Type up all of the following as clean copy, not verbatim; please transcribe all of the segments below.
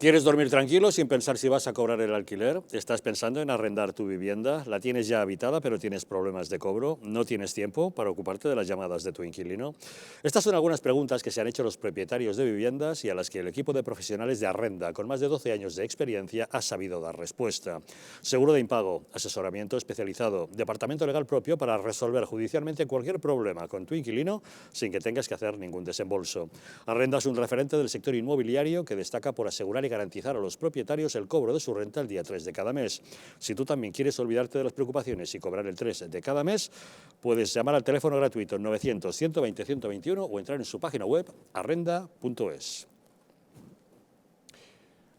¿Quieres dormir tranquilo sin pensar si vas a cobrar el alquiler? ¿Estás pensando en arrendar tu vivienda? ¿La tienes ya habitada pero tienes problemas de cobro? ¿No tienes tiempo para ocuparte de las llamadas de tu inquilino? Estas son algunas preguntas que se han hecho los propietarios de viviendas y a las que el equipo de profesionales de Arrenda, con más de 12 años de experiencia, ha sabido dar respuesta. Seguro de impago, asesoramiento especializado, departamento legal propio para resolver judicialmente cualquier problema con tu inquilino sin que tengas que hacer ningún desembolso. Arrenda es un referente del sector inmobiliario que destaca por asegurar y garantizar a los propietarios el cobro de su renta el día 3 de cada mes. Si tú también quieres olvidarte de las preocupaciones y cobrar el 3 de cada mes, puedes llamar al teléfono gratuito 900-120-121 o entrar en su página web arrenda.es.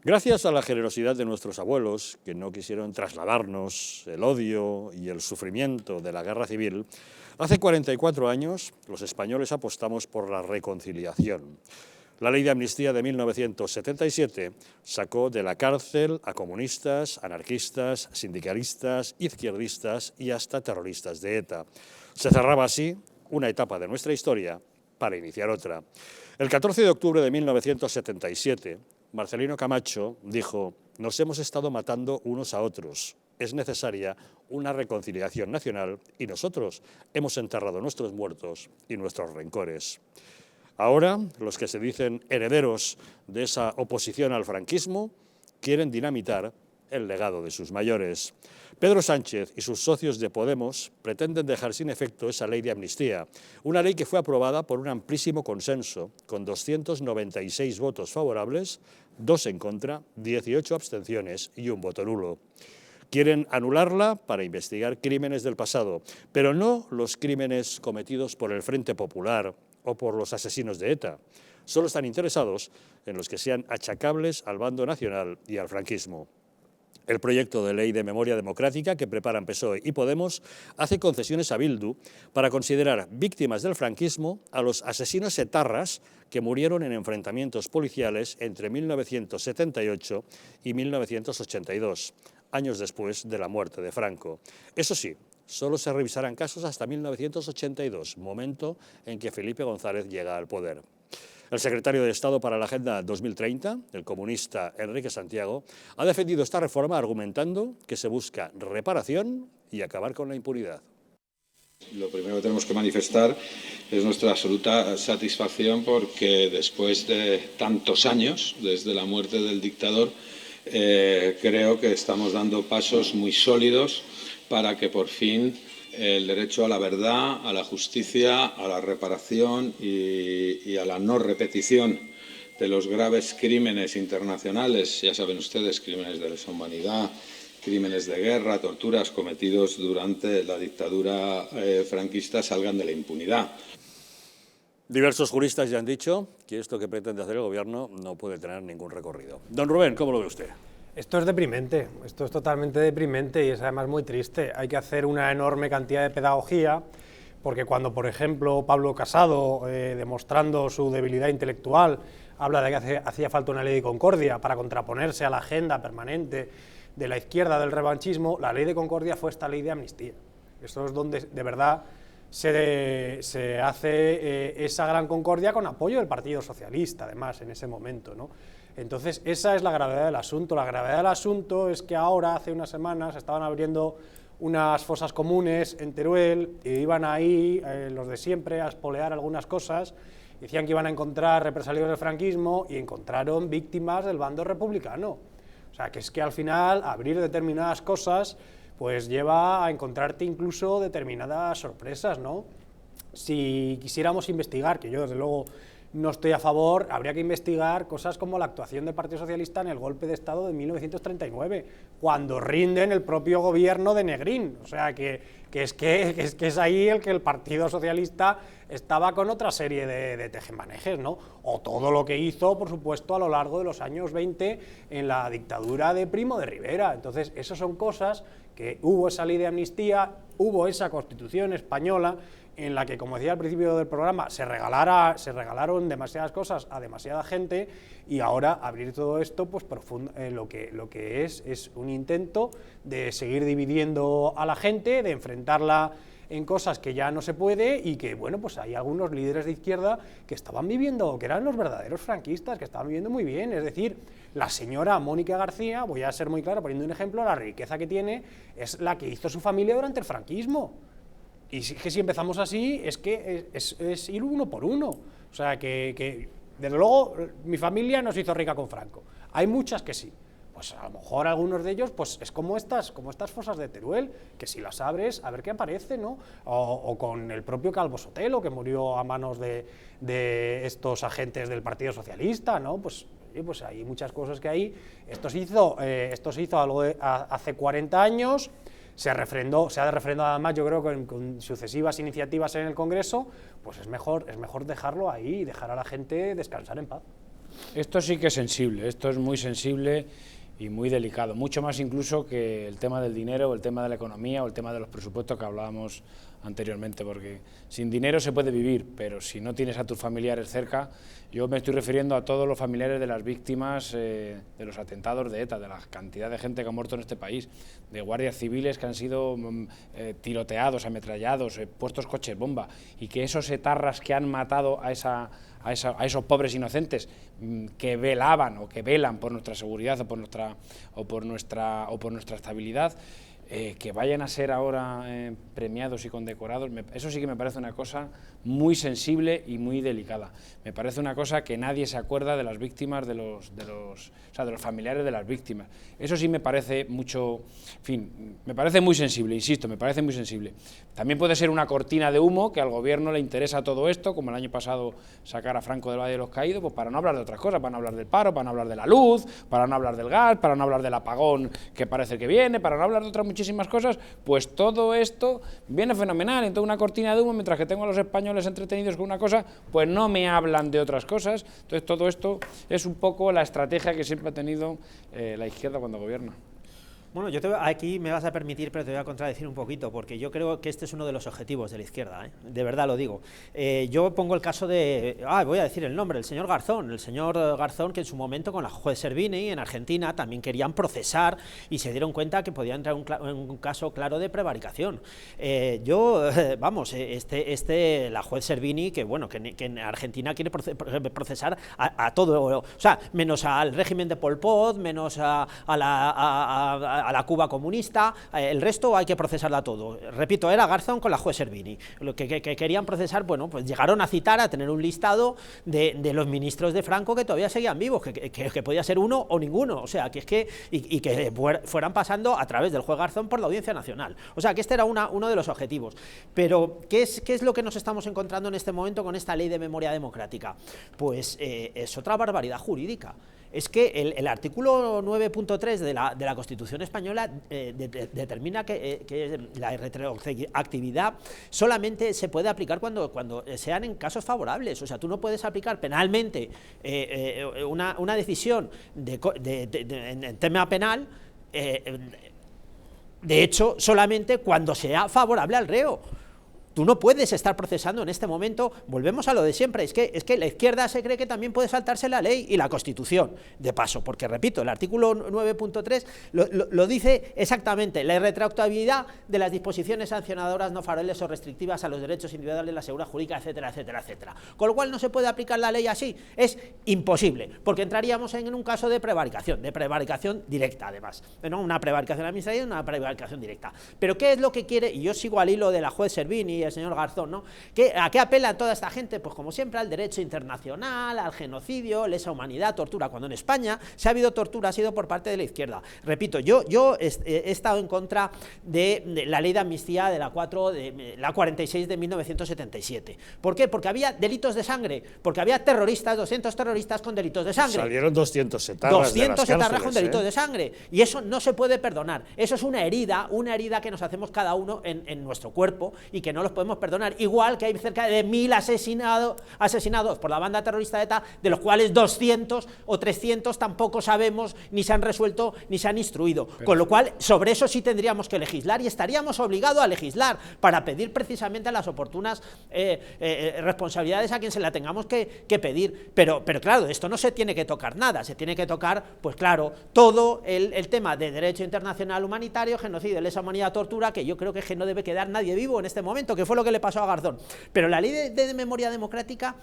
Gracias a la generosidad de nuestros abuelos, que no quisieron trasladarnos el odio y el sufrimiento de la guerra civil, hace 44 años los españoles apostamos por la reconciliación. La Ley de Amnistía de 1977 sacó de la cárcel a comunistas, anarquistas, sindicalistas, izquierdistas y hasta terroristas de ETA. Se cerraba así una etapa de nuestra historia para iniciar otra. El 14 de octubre de 1977, Marcelino Camacho dijo: «Nos hemos estado matando unos a otros. Es necesaria una reconciliación nacional y nosotros hemos enterrado nuestros muertos y nuestros rencores». Ahora, los que se dicen herederos de esa oposición al franquismo quieren dinamitar el legado de sus mayores. Pedro Sánchez y sus socios de Podemos pretenden dejar sin efecto esa ley de amnistía, una ley que fue aprobada por un amplísimo consenso, con 296 votos favorables, 2 en contra, 18 abstenciones y 1 voto nulo. Quieren anularla para investigar crímenes del pasado, pero no los crímenes cometidos por el Frente Popular o por los asesinos de ETA. Solo están interesados en los que sean achacables al bando nacional y al franquismo. El proyecto de ley de memoria democrática que preparan PSOE y Podemos hace concesiones a Bildu para considerar víctimas del franquismo a los asesinos etarras que murieron en enfrentamientos policiales entre 1978 y 1982, años después de la muerte de Franco. Eso sí, solo se revisarán casos hasta 1982, momento en que Felipe González llega al poder. El secretario de Estado para la Agenda 2030, el comunista Enrique Santiago, ha defendido esta reforma argumentando que se busca reparación y acabar con la impunidad. Lo primero que tenemos que manifestar es nuestra absoluta satisfacción porque después de tantos años, desde la muerte del dictador, creo que estamos dando pasos muy sólidos para que por fin el derecho a la verdad, a la justicia, a la reparación y a la no repetición de los graves crímenes internacionales, ya saben ustedes, crímenes de lesa humanidad, crímenes de guerra, torturas cometidos durante la dictadura franquista, salgan de la impunidad. Diversos juristas ya han dicho que esto que pretende hacer el Gobierno no puede tener ningún recorrido. Don Rubén, ¿cómo lo ve usted? Esto es deprimente, esto es totalmente deprimente y es además muy triste. Hay que hacer una enorme cantidad de pedagogía porque cuando, por ejemplo, Pablo Casado, demostrando su debilidad intelectual, habla de que hacía falta una ley de concordia para contraponerse a la agenda permanente de la izquierda del revanchismo, la ley de concordia fue esta ley de amnistía. Esto es donde de verdad se hace esa gran concordia con apoyo del Partido Socialista, además, en ese momento, ¿no? Entonces, esa es la gravedad del asunto. La gravedad del asunto es que ahora, hace unas semanas, estaban abriendo unas fosas comunes en Teruel y iban ahí los de siempre a espolear algunas cosas. Decían que iban a encontrar represaliados del franquismo y encontraron víctimas del bando republicano. O sea, que es que al final abrir determinadas cosas pues lleva a encontrarte incluso determinadas sorpresas, ¿no? Si quisiéramos investigar, que yo desde luego no estoy a favor, habría que investigar cosas como la actuación del Partido Socialista en el golpe de Estado de 1939, cuando rinden el propio gobierno de Negrín. O sea, que es ahí el que el Partido Socialista estaba con otra serie de tejemanejes, ¿no? O todo lo que hizo, por supuesto, a lo largo de los años 20 en la dictadura de Primo de Rivera. Entonces, esas son cosas que hubo esa ley de amnistía, hubo esa Constitución española en la que, como decía al principio del programa, se regalaron demasiadas cosas a demasiada gente y ahora abrir todo esto, pues lo que es un intento de seguir dividiendo a la gente, de enfrentarla en cosas que ya no se puede y que, bueno, pues hay algunos líderes de izquierda que estaban viviendo, que eran los verdaderos franquistas, que estaban viviendo muy bien. Es decir, la señora Mónica García, voy a ser muy claro poniendo un ejemplo, la riqueza que tiene es la que hizo su familia durante el franquismo. Y que si empezamos así, es que es ir uno por uno. O sea, que desde luego mi familia no se hizo rica con Franco. Hay muchas que sí. Pues a lo mejor algunos de ellos pues es como estas fosas de Teruel, que si las abres, a ver qué aparece, ¿no? O con el propio Calvo Sotelo, que murió a manos de estos agentes del Partido Socialista, ¿no? Pues hay muchas cosas que hay. Esto se hizo hace 40 años, se ha refrendado además, yo creo, con sucesivas iniciativas en el Congreso, pues es mejor dejarlo ahí y dejar a la gente descansar en paz. Esto sí que es sensible, esto es muy sensible y muy delicado, mucho más incluso que el tema del dinero, o el tema de la economía, o el tema de los presupuestos que hablábamos anteriormente, porque sin dinero se puede vivir, pero si no tienes a tus familiares cerca, yo me estoy refiriendo a todos los familiares de las víctimas de los atentados de ETA, de la cantidad de gente que ha muerto en este país, de guardias civiles que han sido tiroteados, ametrallados, puestos coches bomba, y que esos etarras que han matado a esos pobres inocentes que velaban o que velan por nuestra seguridad o por nuestra estabilidad, que vayan a ser ahora premiados y condecorados, eso sí que me parece una cosa muy sensible y muy delicada. Me parece una cosa que nadie se acuerda de las víctimas, de los familiares de las víctimas. Eso sí me parece mucho, en fin, me parece muy sensible, insisto, me parece muy sensible. También puede ser una cortina de humo que al gobierno le interesa todo esto, como el año pasado sacar a Franco del Valle de los Caídos, pues para no hablar de otras cosas, para no hablar del paro, para no hablar de la luz, para no hablar del gas, para no hablar del apagón que parece que viene, para no hablar de otras muchísimas cosas. Pues todo esto viene fenomenal, entonces una cortina de humo, mientras que tengo a los españoles entretenidos con una cosa, pues no me hablan de otras cosas. Entonces todo esto es un poco la estrategia que siempre ha tenido la izquierda cuando gobierna. Bueno, aquí me vas a permitir, pero te voy a contradecir un poquito, porque yo creo que este es uno de los objetivos de la izquierda, ¿eh? De verdad lo digo. Yo pongo el caso voy a decir el nombre, el señor Garzón, que en su momento con la juez Servini en Argentina también querían procesar y se dieron cuenta que podía entrar en un caso claro de prevaricación. La juez Servini, que en Argentina quiere procesar a todo, o sea, menos al régimen de Pol Pot, menos a la Cuba comunista, el resto hay que procesarla todo. Repito, era Garzón con la juez Servini. Lo que querían procesar, bueno, pues llegaron a citar, a tener un listado de los ministros de Franco que todavía seguían vivos, que podía ser uno o ninguno, o sea, que fueran pasando a través del juez Garzón por la Audiencia Nacional. O sea, que este era uno de los objetivos. Pero, ¿qué es lo que nos estamos encontrando en este momento con esta ley de memoria democrática? Pues es otra barbaridad jurídica. Es que el artículo 9.3 de la Constitución española determina que la retroactividad solamente se puede aplicar cuando sean en casos favorables. O sea, tú no puedes aplicar penalmente una decisión en tema penal, de hecho, solamente cuando sea favorable al reo. Tú no puedes estar procesando en este momento, volvemos a lo de siempre, es que la izquierda se cree que también puede saltarse la ley y la Constitución, de paso, porque repito, el artículo 9.3 lo dice exactamente: la irretroactividad de las disposiciones sancionadoras no favorables o restrictivas a los derechos individuales, la seguridad jurídica, etcétera, etcétera, etcétera. Con lo cual no se puede aplicar la ley así, es imposible, porque entraríamos en un caso de prevaricación directa, además, ¿no? Una prevaricación administrativa y una prevaricación directa. Pero ¿qué es lo que quiere? Y yo sigo al hilo de la juez Servini y el señor Garzón, ¿no? ¿A qué apela toda esta gente? Pues como siempre al derecho internacional, al genocidio, lesa humanidad, tortura, cuando en España si ha habido tortura ha sido por parte de la izquierda. Repito, yo he estado en contra de la ley de amnistía de la 46 de 1977. ¿Por qué? Porque había delitos de sangre, porque había 200 terroristas con delitos de sangre. Salieron 200 etarras 200 etarras con delitos de sangre, y eso no se puede perdonar. Eso es una herida que nos hacemos cada uno en nuestro cuerpo y que no los podemos perdonar. Igual que hay cerca de 1000 asesinados por la banda terrorista ETA, de los cuales 200 o 300 tampoco sabemos, ni se han resuelto, ni se han instruido. Con lo cual, sobre eso sí tendríamos que legislar y estaríamos obligados a legislar para pedir precisamente las oportunas responsabilidades a quien se la tengamos que pedir. Pero claro, esto no se tiene que tocar nada, se tiene que tocar, pues claro, todo el tema de derecho internacional humanitario, genocidio, lesa humanidad, tortura, que yo creo que no debe quedar nadie vivo en este momento, que fue lo que le pasó a Garzón. Pero la ley de memoria democrática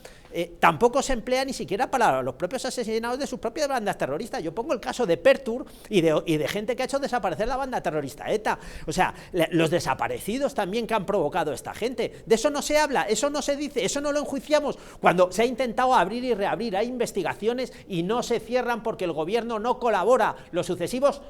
tampoco se emplea ni siquiera para los propios asesinados de sus propias bandas terroristas. Yo pongo el caso de Pertur y de gente que ha hecho desaparecer la banda terrorista ETA. O sea, los desaparecidos también que han provocado esta gente. De eso no se habla, eso no se dice, eso no lo enjuiciamos cuando se ha intentado abrir y reabrir. Hay investigaciones y no se cierran porque el gobierno no colabora. Los sucesivos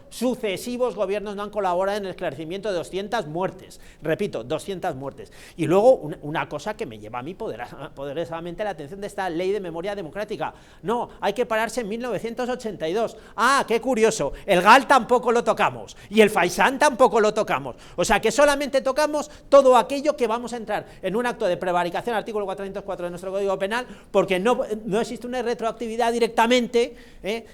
gobiernos no han colaborado en el esclarecimiento de 200 muertes. Repito, 200 muertes. Y luego una cosa que me lleva a mí poderosamente la atención de esta ley de memoria democrática. No, hay que pararse en 1982. Ah, qué curioso, el GAL tampoco lo tocamos y el Faisán tampoco lo tocamos. O sea que solamente tocamos todo aquello que vamos a entrar en un acto de prevaricación, artículo 404 de nuestro Código Penal, porque no existe una retroactividad directamente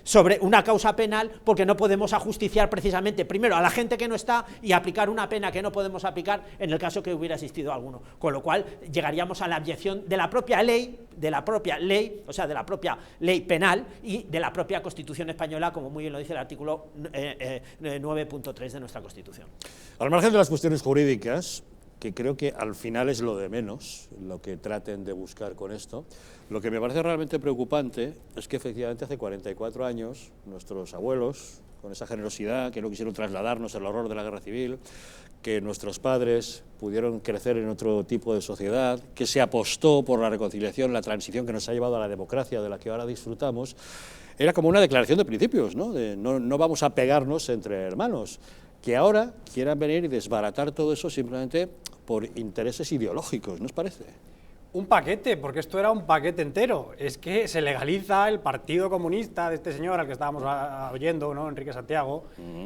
sobre una causa penal, porque no podemos ajusticiar precisamente primero a la gente que no está y aplicar una pena que no podemos aplicar en el caso que hubiera existido alguno. Con lo cual llegaríamos a la abyección de la propia ley, o sea, de la propia ley penal y de la propia Constitución española, como muy bien lo dice el artículo 9.3 de nuestra Constitución. Al margen de las cuestiones jurídicas, que creo que al final es lo de menos, lo que traten de buscar con esto, lo que me parece realmente preocupante es que efectivamente hace 44 años nuestros abuelos, con esa generosidad, que no quisieron trasladarnos el horror de la guerra civil, que nuestros padres pudieron crecer en otro tipo de sociedad, que se apostó por la reconciliación, la transición que nos ha llevado a la democracia de la que ahora disfrutamos, era como una declaración de principios, ¿no? De no vamos a pegarnos entre hermanos. Que ahora quieran venir y desbaratar todo eso simplemente por intereses ideológicos, ¿no os parece? Un paquete, porque esto era un paquete entero. Es que se legaliza el Partido Comunista de este señor al que estábamos oyendo, ¿no? Enrique Santiago,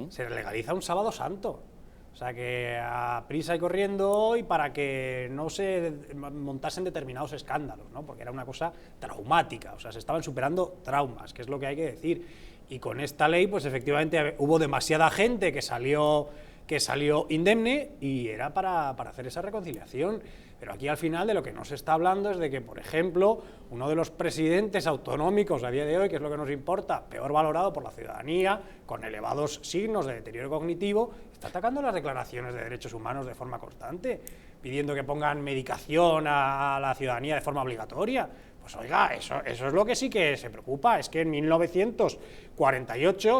se legaliza un sábado santo. O sea que a prisa y corriendo y para que no se montasen determinados escándalos, ¿no? Porque era una cosa traumática, o sea, se estaban superando traumas, que es lo que hay que decir. Y con esta ley, pues efectivamente hubo demasiada gente que salió indemne y era para hacer esa reconciliación. Pero aquí al final de lo que nos está hablando es de que, por ejemplo, uno de los presidentes autonómicos a día de hoy, que es lo que nos importa, peor valorado por la ciudadanía, con elevados signos de deterioro cognitivo, está atacando las declaraciones de derechos humanos de forma constante, pidiendo que pongan medicación a la ciudadanía de forma obligatoria. Pues oiga, eso es lo que sí que se preocupa, es que en 1948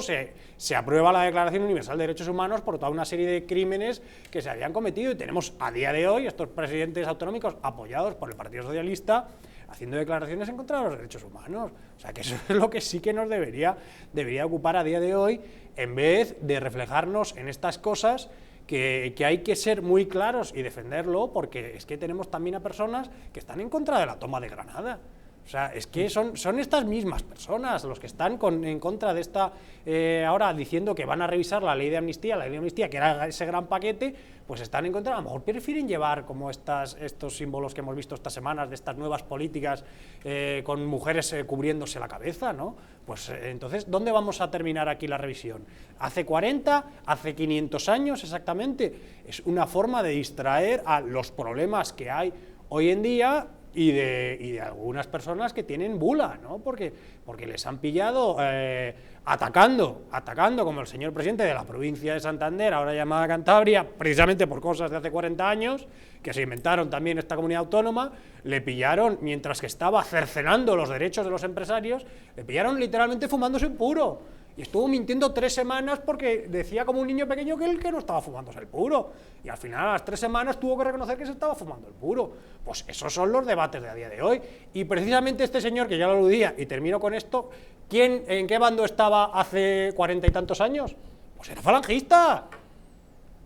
se aprueba la Declaración Universal de Derechos Humanos por toda una serie de crímenes que se habían cometido y tenemos a día de hoy estos presidentes autonómicos apoyados por el Partido Socialista haciendo declaraciones en contra de los derechos humanos. O sea que eso es lo que sí que nos debería ocupar a día de hoy, en vez de reflejarnos en estas cosas que hay que ser muy claros y defenderlo, porque es que tenemos también a personas que están en contra de la toma de Granada. O sea, es que son estas mismas personas los que están en contra de esta, ahora diciendo que van a revisar la ley de amnistía, que era ese gran paquete, pues están en contra. A lo mejor prefieren llevar como estos símbolos que hemos visto estas semanas, de estas nuevas políticas con mujeres cubriéndose la cabeza, ¿no? Pues entonces, ¿dónde vamos a terminar aquí la revisión? ¿Hace 40? ¿Hace 500 años exactamente? Es una forma de distraer a los problemas que hay hoy en día y de algunas personas que tienen bula, ¿no? Porque les han pillado atacando, como el señor presidente de la provincia de Santander, ahora llamada Cantabria, precisamente por cosas de hace 40 años, que se inventaron también esta comunidad autónoma, le pillaron, mientras que estaba cercenando los derechos de los empresarios, le pillaron literalmente fumándose un puro. Y estuvo mintiendo 3 semanas porque decía como un niño pequeño que él que no estaba fumándose el puro. Y al final, a las 3 semanas, tuvo que reconocer que se estaba fumando el puro. Pues esos son los debates de a día de hoy. Y precisamente este señor, que ya lo aludía, y termino con esto, ¿en qué bando estaba hace 40 y tantos años? Pues era falangista.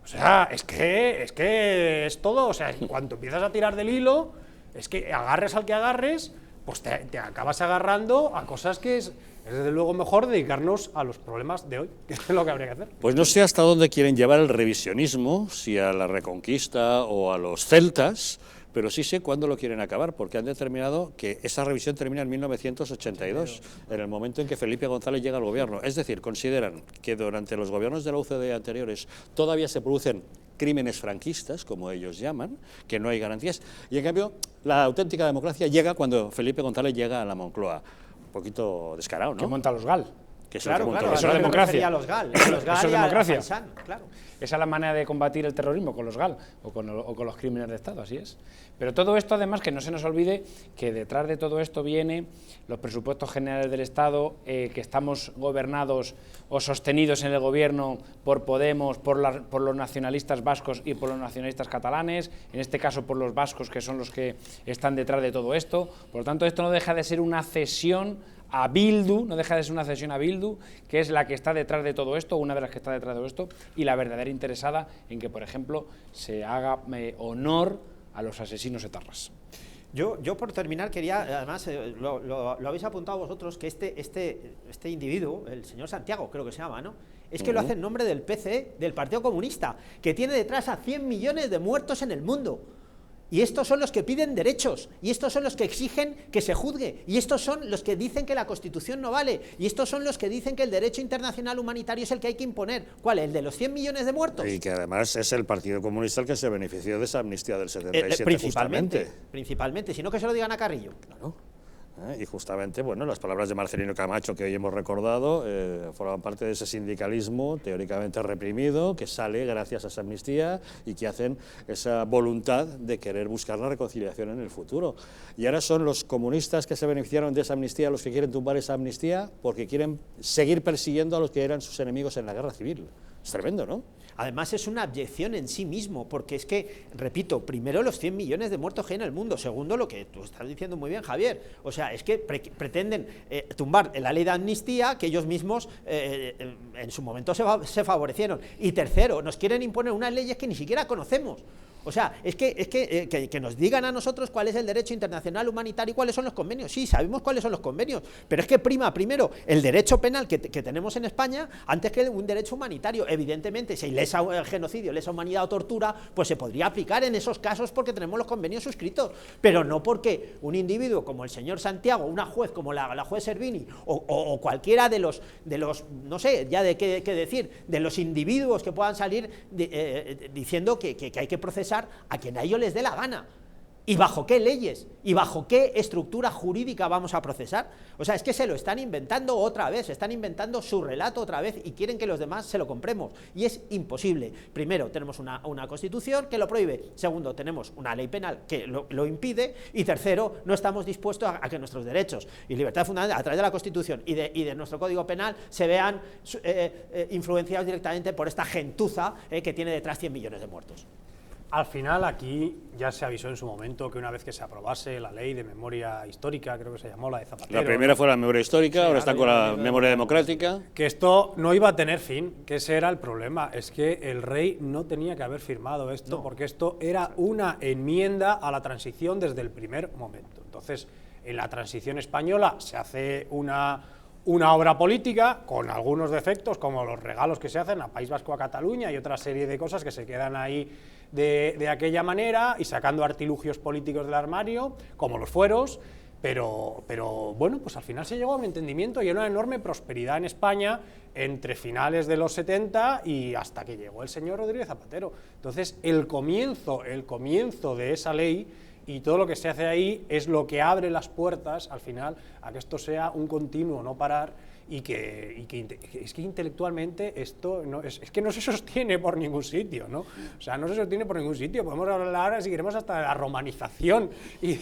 O sea, es que es todo. O sea, en cuanto empiezas a tirar del hilo, es que agarres al que agarres, pues te acabas agarrando a cosas que es desde luego mejor dedicarnos a los problemas de hoy, que es lo que habría que hacer. Pues no sé hasta dónde quieren llevar el revisionismo, si a la Reconquista o a los celtas, pero sí sé cuándo lo quieren acabar, porque han determinado que esa revisión termina en 1982, en el momento en que Felipe González llega al gobierno. Es decir, consideran que durante los gobiernos de la UCD anteriores todavía se producen crímenes franquistas, como ellos llaman, que no hay garantías, y en cambio la auténtica democracia llega cuando Felipe González llega a la Moncloa. Un poquito descarado, ¿no? Que monta los GAL. Que es Claro, el que claro, monta eso los es GAL. democracia. A los GAL, Eso es y a democracia. Faisán, claro. Esa es la manera de combatir el terrorismo, con los GAL o con los crímenes de Estado, así es. Pero todo esto, además, que no se nos olvide que detrás de todo esto viene los presupuestos generales del Estado, que estamos gobernados o sostenidos en el gobierno por Podemos, por los nacionalistas vascos y por los nacionalistas catalanes, en este caso por los vascos, que son los que están detrás de todo esto. Por lo tanto, esto no deja de ser una cesión a Bildu, no deja de ser una cesión a Bildu, que es la que está detrás de todo esto, una de las que está detrás de todo esto, y la verdadera interesada en que, por ejemplo, se haga honor a los asesinos etarras. Yo por terminar quería, además lo habéis apuntado vosotros, que este individuo, el señor Santiago creo que se llama, ¿no? Es que lo hace en nombre del PCE, del Partido Comunista, que tiene detrás a 100 millones de muertos en el mundo. Y estos son los que piden derechos, y estos son los que exigen que se juzgue, y estos son los que dicen que la Constitución no vale, y estos son los que dicen que el derecho internacional humanitario es el que hay que imponer. ¿Cuál? ¿El de los 100 millones de muertos? Y que además es el Partido Comunista el que se benefició de esa amnistía del 77, principalmente, si no que se lo digan a Carrillo. Claro. Y justamente, bueno, las palabras de Marcelino Camacho que hoy hemos recordado forman parte de ese sindicalismo teóricamente reprimido que sale gracias a esa amnistía y que hacen esa voluntad de querer buscar la reconciliación en el futuro. Y ahora son los comunistas que se beneficiaron de esa amnistía los que quieren tumbar esa amnistía porque quieren seguir persiguiendo a los que eran sus enemigos en la guerra civil. Es tremendo, ¿no? Además es una abyección en sí mismo, porque es que, repito, primero los 100 millones de muertos que hay en el mundo, segundo lo que tú estás diciendo muy bien, Javier, o sea, es que pretenden tumbar la ley de amnistía que ellos mismos en su momento se favorecieron, y tercero, nos quieren imponer unas leyes que ni siquiera conocemos. O sea, es que nos digan a nosotros cuál es el derecho internacional humanitario y cuáles son los convenios. Sí, sabemos cuáles son los convenios, pero es que prima primero el derecho penal que tenemos en España antes que un derecho humanitario. Evidentemente, si hay lesa genocidio, lesa humanidad o tortura, pues se podría aplicar en esos casos porque tenemos los convenios suscritos, pero no porque un individuo como el señor Santiago, una juez como la juez Servini o cualquiera de los, no sé, ya de qué decir, de los individuos que puedan salir diciendo que hay que procesar a quien a ellos les dé la gana. ¿Y bajo qué leyes? ¿Y bajo qué estructura jurídica vamos a procesar? O sea, es que se lo están inventando otra vez, se están inventando su relato otra vez y quieren que los demás se lo compremos. Y es imposible. Primero, tenemos una Constitución que lo prohíbe. Segundo, tenemos una ley penal que lo impide. Y tercero, no estamos dispuestos a que nuestros derechos y libertades fundamentales a través de la Constitución y de nuestro Código Penal se vean influenciados directamente por esta gentuza que tiene detrás 100 millones de muertos. Al final aquí ya se avisó en su momento que una vez que se aprobase la ley de memoria histórica, creo que se llamó la de Zapatero. La primera fue la memoria histórica, ahora están con la memoria democrática. Que esto no iba a tener fin, que ese era el problema, es que el rey no tenía que haber firmado esto, porque esto era una enmienda a la transición desde el primer momento. Entonces, en la transición española se hace una obra política con algunos defectos, como los regalos que se hacen a País Vasco, a Cataluña y otra serie de cosas que se quedan ahí de aquella manera y sacando artilugios políticos del armario, como los fueros, pero bueno, pues al final se llegó a un entendimiento y a una enorme prosperidad en España entre finales de los 70 y hasta que llegó el señor Rodríguez Zapatero. Entonces, el comienzo de esa ley y todo lo que se hace ahí es lo que abre las puertas al final a que esto sea un continuo, no parar, y que es que intelectualmente esto es que no se sostiene por ningún sitio, ¿no? O sea, no se sostiene por ningún sitio. Podemos hablar ahora, si queremos, hasta de la romanización y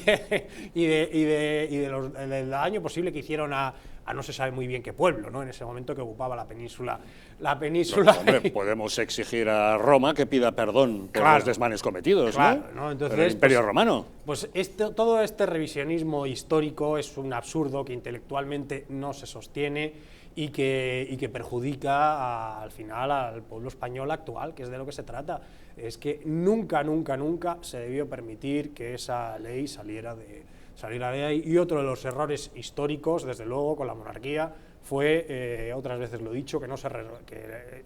del daño posible que hicieron a no se sabe muy bien qué pueblo, ¿no? En ese momento que ocupaba la península. Bueno, hombre, podemos exigir a Roma que pida perdón por los desmanes cometidos, claro, ¿no? Entonces, por el Imperio Romano. Pues todo este revisionismo histórico es un absurdo que intelectualmente no se sostiene y que perjudica al final al pueblo español actual, que es de lo que se trata. Es que nunca se debió permitir que esa ley saliera saliera de ahí. Y otro de los errores históricos, desde luego, con la monarquía, fue, otras veces lo he dicho, que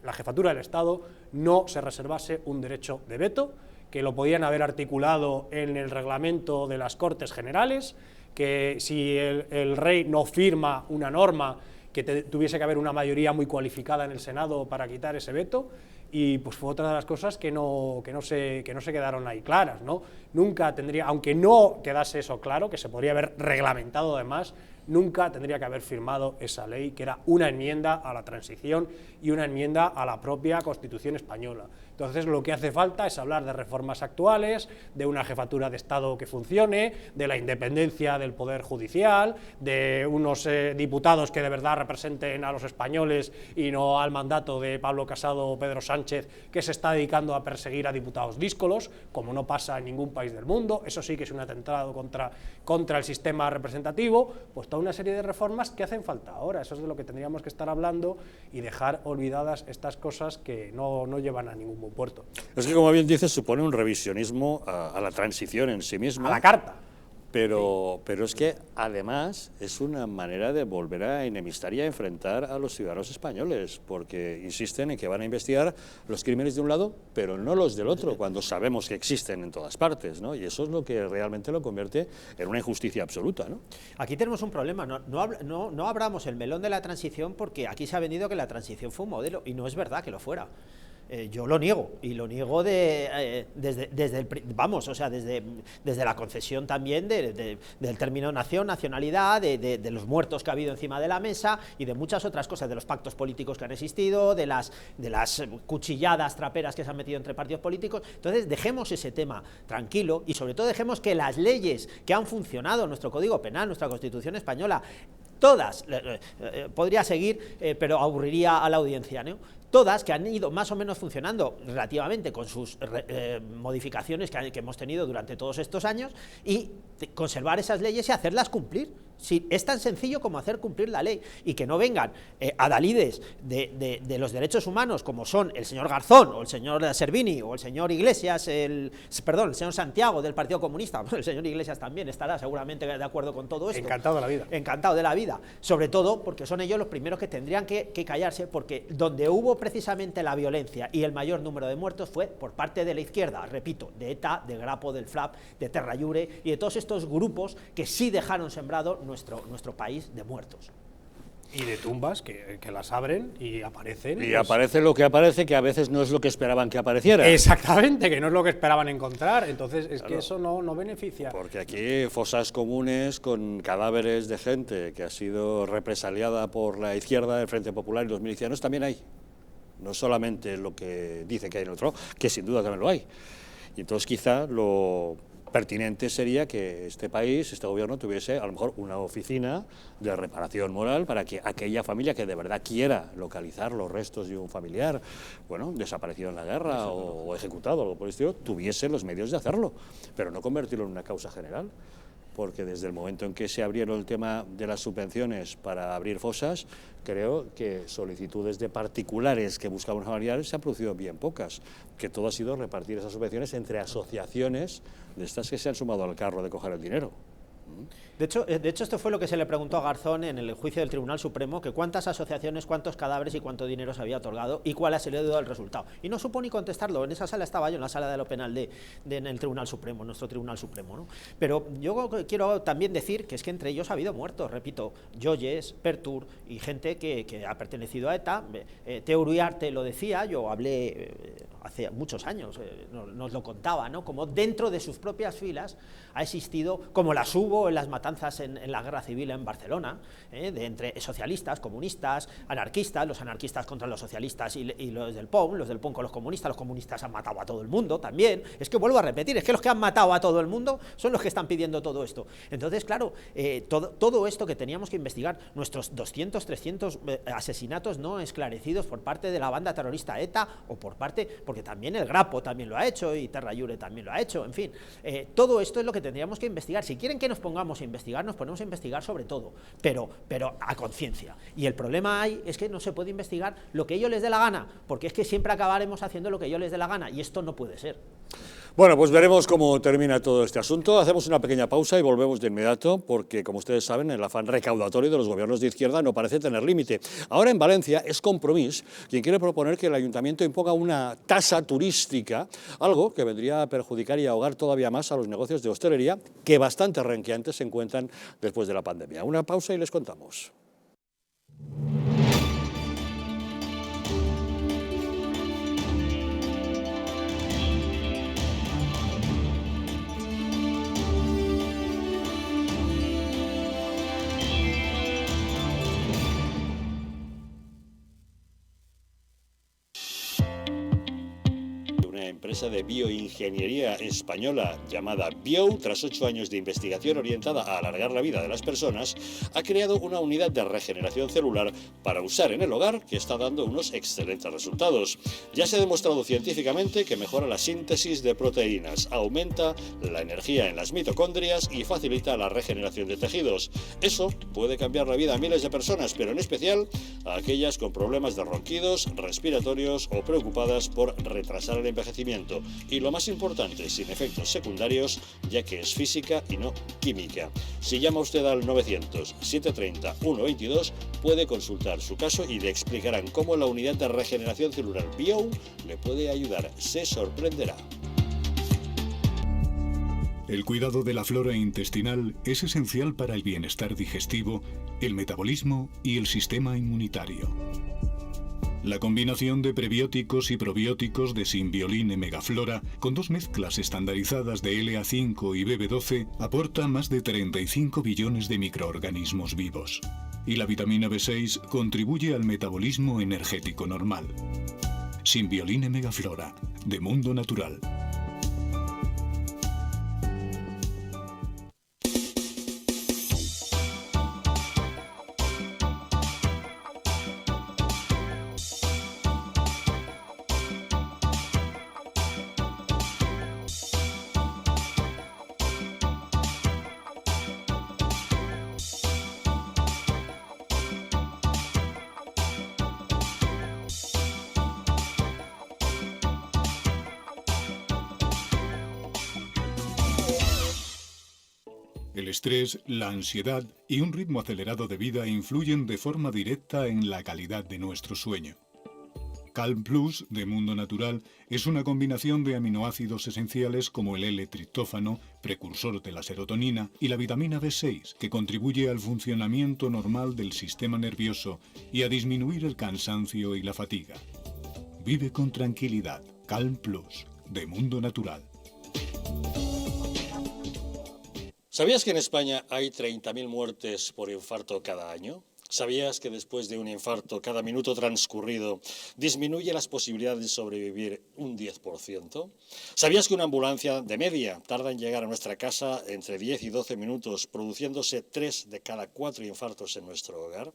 la jefatura del Estado no se reservase un derecho de veto, que lo podían haber articulado en el reglamento de las Cortes Generales, que si el rey no firma una norma, que tuviese que haber una mayoría muy cualificada en el Senado para quitar ese veto. Y pues fue otra de las cosas que no se quedaron ahí claras, ¿no? Nunca tendría, aunque no quedase eso claro, que se podría haber reglamentado además, nunca tendría que haber firmado esa ley, que era una enmienda a la transición y una enmienda a la propia Constitución española. Entonces lo que hace falta es hablar de reformas actuales, de una jefatura de Estado que funcione, de la independencia del Poder Judicial, de unos diputados que de verdad representen a los españoles y no al mandato de Pablo Casado o Pedro Sánchez, que se está dedicando a perseguir a diputados díscolos, como no pasa en ningún país del mundo. Eso sí que es un atentado contra el sistema representativo. Pues toda una serie de reformas que hacen falta ahora. Eso es de lo que tendríamos que estar hablando y dejar olvidadas estas cosas que no llevan a ningún buen puerto. Es que, como bien dices, supone un revisionismo a la transición en sí misma. A la carta. Pero es que, además, es una manera de volver a enemistar y a enfrentar a los ciudadanos españoles, porque insisten en que van a investigar los crímenes de un lado, pero no los del otro, cuando sabemos que existen en todas partes, ¿no? Y eso es lo que realmente lo convierte en una injusticia absoluta, ¿no? Aquí tenemos un problema, no abramos el melón de la transición, porque aquí se ha vendido que la transición fue un modelo, y no es verdad que lo fuera. Yo lo niego, y lo niego desde la concesión también del término nación, nacionalidad, de los muertos que ha habido encima de la mesa y de muchas otras cosas, de los pactos políticos que han existido, de las cuchilladas traperas que se han metido entre partidos políticos. Entonces dejemos ese tema tranquilo y sobre todo dejemos que las leyes que han funcionado, nuestro Código Penal, nuestra Constitución española, todas, podría seguir, pero aburriría a la audiencia, ¿no? Todas que han ido más o menos funcionando relativamente con sus modificaciones que hemos tenido durante todos estos años, y conservar esas leyes y hacerlas cumplir. Sí, es tan sencillo como hacer cumplir la ley, y que no vengan adalides de los derechos humanos como son el señor Garzón o el señor Servini o el señor Iglesias, el señor Santiago del Partido Comunista. Bueno, el señor Iglesias también estará seguramente de acuerdo con todo esto. Encantado de la vida. Encantado de la vida, sobre todo porque son ellos los primeros que tendrían que callarse, porque donde hubo precisamente la violencia y el mayor número de muertos fue por parte de la izquierda, repito, de ETA, de Grapo, del FLAP, de Terra Llure y de todos estos grupos que sí dejaron sembrado nuestro país de muertos. Y de tumbas que las abren y aparecen. Y pues aparece lo que aparece, que a veces no es lo que esperaban que apareciera. Exactamente, que no es lo que esperaban encontrar. Entonces es que eso no beneficia. Porque aquí fosas comunes con cadáveres de gente que ha sido represaliada por la izquierda del Frente Popular y los milicianos también hay. No solamente lo que dice que hay en el otro, que sin duda también lo hay. Y entonces quizá lo pertinente sería que este país, este gobierno, tuviese a lo mejor una oficina de reparación moral para que aquella familia que de verdad quiera localizar los restos de un familiar, bueno, desaparecido en la guerra o ejecutado, algo por el estilo, tuviese los medios de hacerlo, pero no convertirlo en una causa general. Porque desde el momento en que se abrieron el tema de las subvenciones para abrir fosas, creo que solicitudes de particulares que buscaban familiares se han producido bien pocas, que todo ha sido repartir esas subvenciones entre asociaciones de estas que se han sumado al carro de coger el dinero. De hecho, esto fue lo que se le preguntó a Garzón en el juicio del Tribunal Supremo, que cuántas asociaciones, cuántos cadáveres y cuánto dinero se había otorgado y cuál ha sido el resultado. Y no supo ni contestarlo. En esa sala estaba yo, en la sala de lo penal en el Tribunal Supremo, nuestro Tribunal Supremo, ¿no? Pero yo quiero también decir que es que entre ellos ha habido muertos, repito, Joyes, Pertur y gente que ha pertenecido a ETA. Teo Uriarte lo decía, yo hablé hace muchos años, nos lo contaba, ¿no? Como dentro de sus propias filas ha existido, como las hubo en las matanzas en la guerra civil en Barcelona, de entre socialistas, comunistas, anarquistas, los anarquistas contra los socialistas y los del POM con los comunistas han matado a todo el mundo también. Es que vuelvo a repetir, es que los que han matado a todo el mundo son los que están pidiendo todo esto. Entonces, claro, todo esto que teníamos que investigar, nuestros 200, 300 asesinatos no esclarecidos por parte de la banda terrorista ETA o por parte, porque también el Grapo también lo ha hecho y Terra Iure también lo ha hecho, en fin, todo esto es lo que tendríamos que investigar. Si quieren que nos pongamos a investigar, nos ponemos a investigar sobre todo, pero a conciencia. Y el problema es que no se puede investigar lo que a ellos les dé la gana, porque es que siempre acabaremos haciendo lo que a ellos les dé la gana, y esto no puede ser. Bueno, pues veremos cómo termina todo este asunto. Hacemos una pequeña pausa y volvemos de inmediato, porque, como ustedes saben, el afán recaudatorio de los gobiernos de izquierda no parece tener límite. Ahora en Valencia es Compromís quien quiere proponer que el ayuntamiento imponga una tasa turística, algo que vendría a perjudicar y ahogar todavía más a los negocios de hostelería, que bastante renqueantes se encuentran después de la pandemia. Una pausa y les contamos. Empresa de bioingeniería española llamada Biou, tras 8 años de investigación orientada a alargar la vida de las personas, ha creado una unidad de regeneración celular para usar en el hogar que está dando unos excelentes resultados. Ya se ha demostrado científicamente que mejora la síntesis de proteínas, aumenta la energía en las mitocondrias y facilita la regeneración de tejidos. Eso puede cambiar la vida a miles de personas, pero en especial a aquellas con problemas de ronquidos, respiratorios o preocupadas por retrasar el envejecimiento. Y lo más importante, sin efectos secundarios, ya que es física y no química. Si llama usted al 900-730-122, puede consultar su caso y le explicarán cómo la unidad de regeneración celular Biou le puede ayudar. Se sorprenderá. El cuidado de la flora intestinal es esencial para el bienestar digestivo, el metabolismo y el sistema inmunitario. La combinación de prebióticos y probióticos de Symbioline Megaflora, con 2 mezclas estandarizadas de LA5 y BB12, aporta más de 35 billones de microorganismos vivos. Y la vitamina B6 contribuye al metabolismo energético normal. Symbioline Megaflora, de Mundo Natural. El estrés, la ansiedad y un ritmo acelerado de vida influyen de forma directa en la calidad de nuestro sueño. Calm Plus, de Mundo Natural, es una combinación de aminoácidos esenciales como el L-triptófano, precursor de la serotonina, y la vitamina B6, que contribuye al funcionamiento normal del sistema nervioso y a disminuir el cansancio y la fatiga. Vive con tranquilidad. Calm Plus, de Mundo Natural. ¿Sabías que en España hay 30.000 muertes por infarto cada año? ¿Sabías que después de un infarto, cada minuto transcurrido disminuye las posibilidades de sobrevivir un 10%? ¿Sabías que una ambulancia de media tarda en llegar a nuestra casa entre 10 y 12 minutos, produciéndose 3 de cada 4 infartos en nuestro hogar?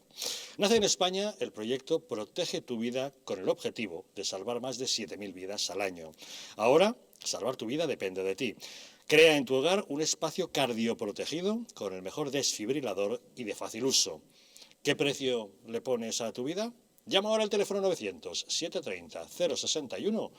Nace en España el proyecto Protege tu Vida, con el objetivo de salvar más de 7.000 vidas al año. Ahora, salvar tu vida depende de ti. Crea en tu hogar un espacio cardioprotegido con el mejor desfibrilador y de fácil uso. ¿Qué precio le pones a tu vida? Llama ahora al teléfono 900-730-061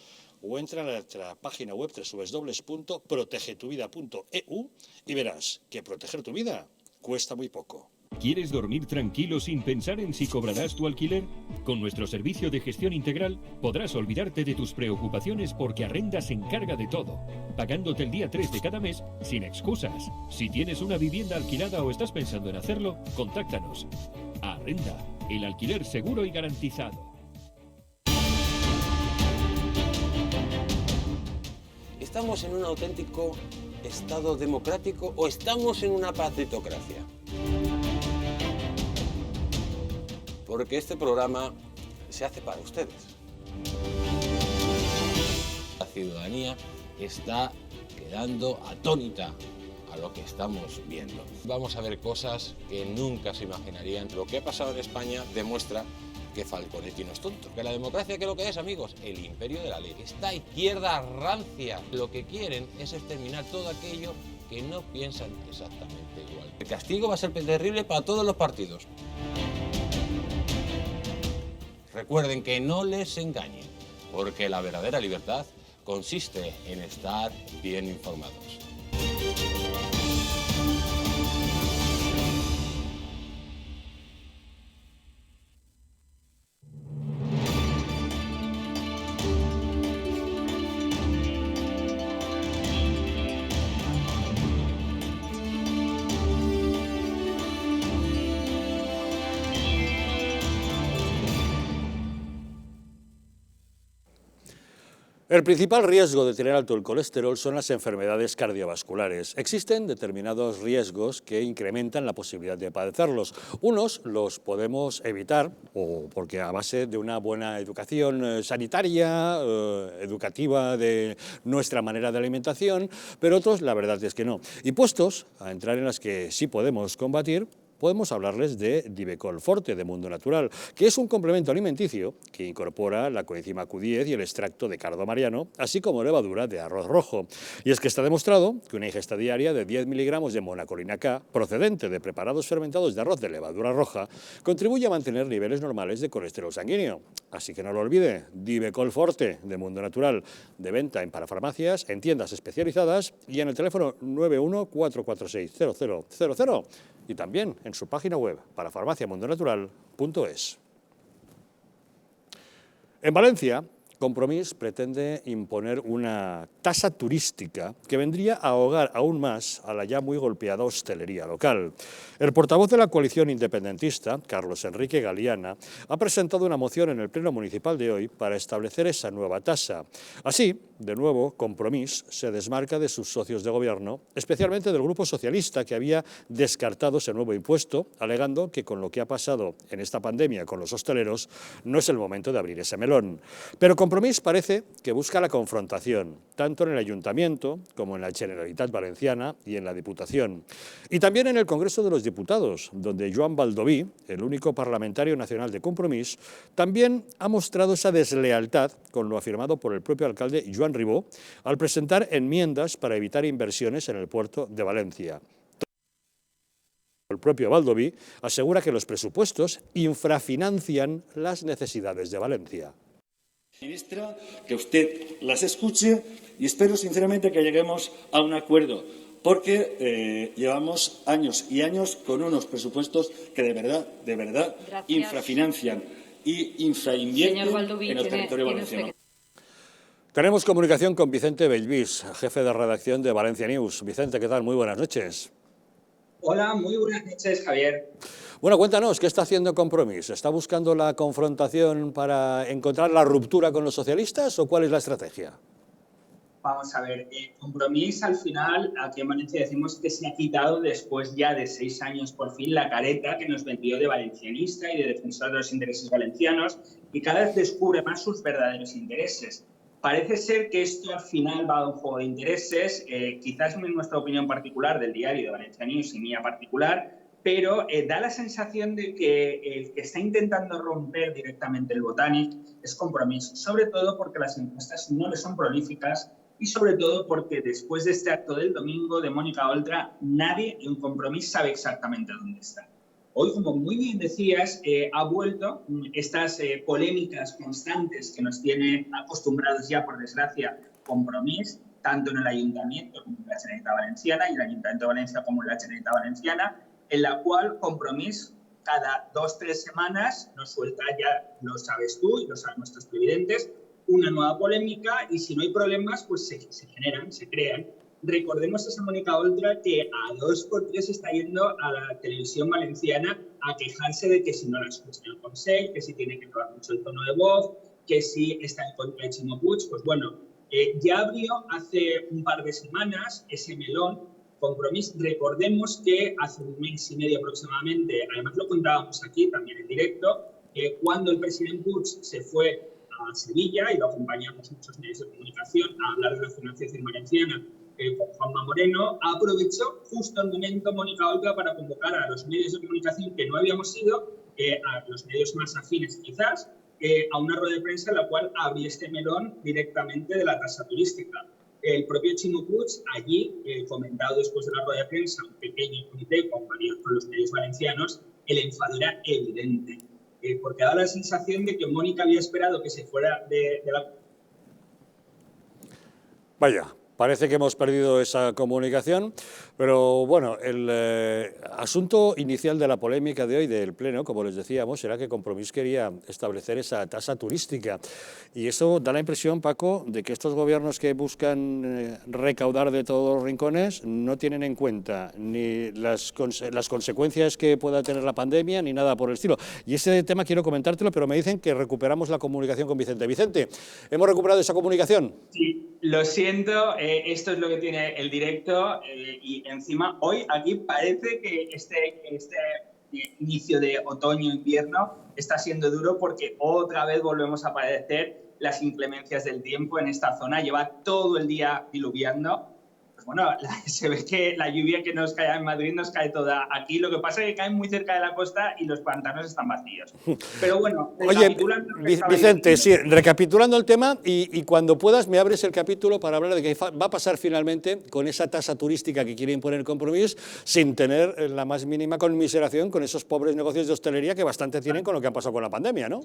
o entra a nuestra página web www.protegetuvida.eu y verás que proteger tu vida cuesta muy poco. ¿Quieres dormir tranquilo sin pensar en si cobrarás tu alquiler? Con nuestro servicio de gestión integral podrás olvidarte de tus preocupaciones porque Arrenda se encarga de todo, pagándote el día 3 de cada mes sin excusas. Si tienes una vivienda alquilada o estás pensando en hacerlo, contáctanos. Arrenda, el alquiler seguro y garantizado. ¿Estamos en un auténtico Estado democrático o estamos en una patritocracia? Porque este programa se hace para ustedes. La ciudadanía está quedando atónita a lo que estamos viendo. Vamos a ver cosas que nunca se imaginarían. Lo que ha pasado en España demuestra que Falconetti no es tonto. Que la democracia, ¿qué es lo que es, amigos? El imperio de la ley. Esta izquierda rancia lo que quieren es exterminar todo aquello que no piensan exactamente igual. El castigo va a ser terrible para todos los partidos. Recuerden que no les engañen, porque la verdadera libertad consiste en estar bien informados. El principal riesgo de tener alto el colesterol son las enfermedades cardiovasculares. Existen determinados riesgos que incrementan la posibilidad de padecerlos. Unos los podemos evitar, o porque a base de una buena educación sanitaria, educativa de nuestra manera de alimentación, pero otros la verdad es que no. Y puestos a entrar en las que sí podemos combatir, podemos hablarles de Divecol Forte, de Mundo Natural, que es un complemento alimenticio que incorpora la coenzima Q10 y el extracto de cardo mariano, así como levadura de arroz rojo. Y es que está demostrado que una ingesta diaria de 10 miligramos de monacolina K, procedente de preparados fermentados de arroz de levadura roja, contribuye a mantener niveles normales de colesterol sanguíneo. Así que no lo olvide, Divecol Forte, de Mundo Natural, de venta en parafarmacias, en tiendas especializadas y en el teléfono 91-446-0000 y también en su página web parafarmaciamundonatural.es. En Valencia, Compromís pretende imponer una tasa turística que vendría a ahogar aún más a la ya muy golpeada hostelería local. El portavoz de la coalición independentista, Carlos Enrique Galiana, ha presentado una moción en el Pleno Municipal de hoy para establecer esa nueva tasa. Así, de nuevo, Compromís se desmarca de sus socios de gobierno, especialmente del Grupo Socialista, que había descartado ese nuevo impuesto, alegando que con lo que ha pasado en esta pandemia con los hosteleros no es el momento de abrir ese melón. Pero Compromís parece que busca la confrontación, tanto en el Ayuntamiento como en la Generalitat Valenciana y en la Diputación. Y también en el Congreso de los Diputados, donde Joan Baldoví, el único parlamentario nacional de Compromís, también ha mostrado esa deslealtad con lo afirmado por el propio alcalde Joan Ribó al presentar enmiendas para evitar inversiones en el puerto de Valencia. El propio Baldoví asegura que los presupuestos infrafinancian las necesidades de Valencia. Ministra, que usted las escuche y espero sinceramente que lleguemos a un acuerdo, porque llevamos años y años con unos presupuestos que de verdad, Gracias. infrafinancian y infrainvierten Baldoví, en el territorio valenciano. Tenemos comunicación con Vicente Bellvís, jefe de redacción de Valencia News. Vicente, ¿qué tal? Muy buenas noches. Hola, muy buenas noches, Javier. Bueno, cuéntanos, ¿qué está haciendo Compromís? ¿Está buscando la confrontación para encontrar la ruptura con los socialistas o cuál es la estrategia? Vamos a ver, Compromís al final, aquí en Valencia decimos que se ha quitado después ya de 6 años por fin la careta que nos vendió de valencianista y de defensor de los intereses valencianos y cada vez descubre más sus verdaderos intereses. Parece ser que esto al final va a un juego de intereses, quizás en nuestra opinión particular del diario de Valencia News y mía particular, pero da la sensación de que el que está intentando romper directamente el Botanic es Compromís, sobre todo porque las encuestas no le son prolíficas y sobre todo porque después de este acto del domingo de Mónica Oltra, nadie en Compromís sabe exactamente dónde está. Hoy, como muy bien decías, ha vuelto estas polémicas constantes que nos tiene acostumbrados ya, por desgracia, Compromís, tanto en el Ayuntamiento como en la Generalitat Valenciana y el Ayuntamiento de Valencia como en la Generalitat Valenciana, en la cual Compromís cada 2-3 semanas nos suelta, ya lo sabes tú y lo saben nuestros televidentes, una nueva polémica y si no hay problemas, pues se generan, se crean. Recordemos a esa Mónica Oltra que a 2x3 está yendo a la televisión valenciana a quejarse de que si no la escuchan en el Consell, que si tiene que probar mucho el tono de voz, que si está en contra de Ximo Puig. Pues bueno, ya abrió hace un par de semanas ese melón Compromís. Recordemos que hace un mes y medio aproximadamente, además lo contábamos aquí también en directo, cuando el presidente Puig se fue a Sevilla, y lo acompañamos muchos medios de comunicación a hablar de la financiación valenciana con Juanma Moreno, aprovechó justo el momento Mónica Oltra para convocar a los medios de comunicación que no habíamos ido a los medios más afines quizás, a una rueda de prensa en la cual abría este melón directamente de la tasa turística. El propio Ximo Puig, allí, comentado después de la rueda de prensa, un pequeño comité con los medios valencianos, el enfado era evidente, porque daba la sensación de que Mónica había esperado que se fuera de la... Vaya, parece que hemos perdido esa comunicación, pero bueno, el asunto inicial de la polémica de hoy del Pleno, como les decíamos, era que Compromís quería establecer esa tasa turística. Y eso da la impresión, Paco, de que estos gobiernos que buscan recaudar de todos los rincones no tienen en cuenta ni las consecuencias que pueda tener la pandemia, ni nada por el estilo. Y ese tema quiero comentártelo, pero me dicen que recuperamos la comunicación con Vicente. Vicente, ¿hemos recuperado esa comunicación? Sí, lo siento, esto es lo que tiene el directo y encima hoy aquí parece que este inicio de otoño-invierno está siendo duro porque otra vez volvemos a padecer las inclemencias del tiempo en esta zona. Lleva todo el día diluviando. Pues bueno, se ve que la lluvia que nos cae en Madrid nos cae toda aquí. Lo que pasa es que cae muy cerca de la costa y los pantanos están vacíos. Pero bueno, oye, Vicente, sí, recapitulando el tema y cuando puedas me abres el capítulo para hablar de qué va a pasar finalmente con esa tasa turística que quiere imponer Compromís sin tener la más mínima conmiseración con esos pobres negocios de hostelería que bastante tienen con lo que ha pasado con la pandemia, ¿no?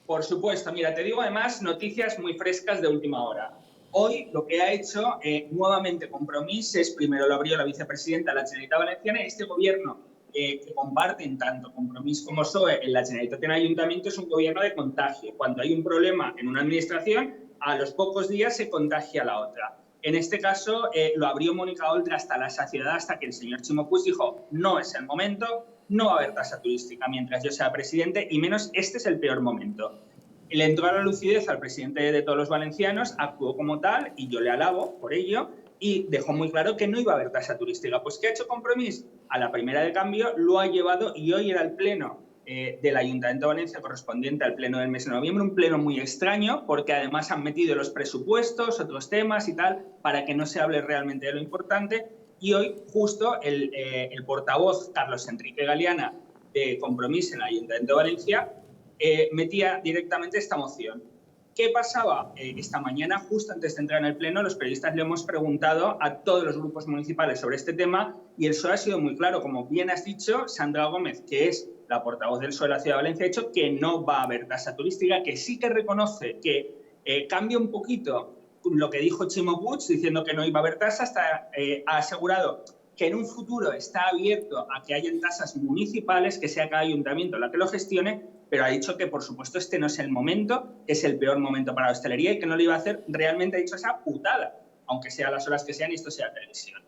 Por supuesto. Mira, te digo además noticias muy frescas de última hora. Hoy lo que ha hecho nuevamente Compromís es, primero lo abrió la vicepresidenta de la Generalitat Valenciana, y este gobierno que comparten tanto Compromís como PSOE en la Generalitat en Ayuntamiento es un gobierno de contagio. Cuando hay un problema en una administración, a los pocos días se contagia la otra. En este caso lo abrió Mónica Oltra hasta la saciedad, hasta que el señor Ximo Puig dijo no es el momento, no va a haber tasa turística mientras yo sea presidente y menos este es el peor momento. Le entró a la lucidez al presidente de todos los valencianos, actuó como tal, y yo le alabo por ello, y dejó muy claro que no iba a haber tasa turística. Pues ¿qué ha hecho Compromís? A la primera de cambio lo ha llevado, y hoy era el pleno del Ayuntamiento de Valencia correspondiente al pleno del mes de noviembre, un pleno muy extraño, porque además han metido los presupuestos, otros temas y tal, para que no se hable realmente de lo importante, y hoy justo el portavoz Carlos Enrique Galeana de Compromís en el Ayuntamiento de Valencia metía directamente esta moción. ¿Qué pasaba? Esta mañana, justo antes de entrar en el Pleno, los periodistas le hemos preguntado a todos los grupos municipales sobre este tema y el PSOE ha sido muy claro. Como bien has dicho, Sandra Gómez, que es la portavoz del PSOE de la Ciudad de Valencia, ha dicho que no va a haber tasa turística, que sí que reconoce que cambia un poquito lo que dijo Ximo Puig, diciendo que no iba a haber tasa, hasta ha asegurado que en un futuro está abierto a que hayan tasas municipales, que sea cada ayuntamiento la que lo gestione, pero ha dicho que, por supuesto, este no es el momento, es el peor momento para la hostelería y que no lo iba a hacer. Realmente ha dicho esa putada, aunque sea las horas que sean y esto sea televisión.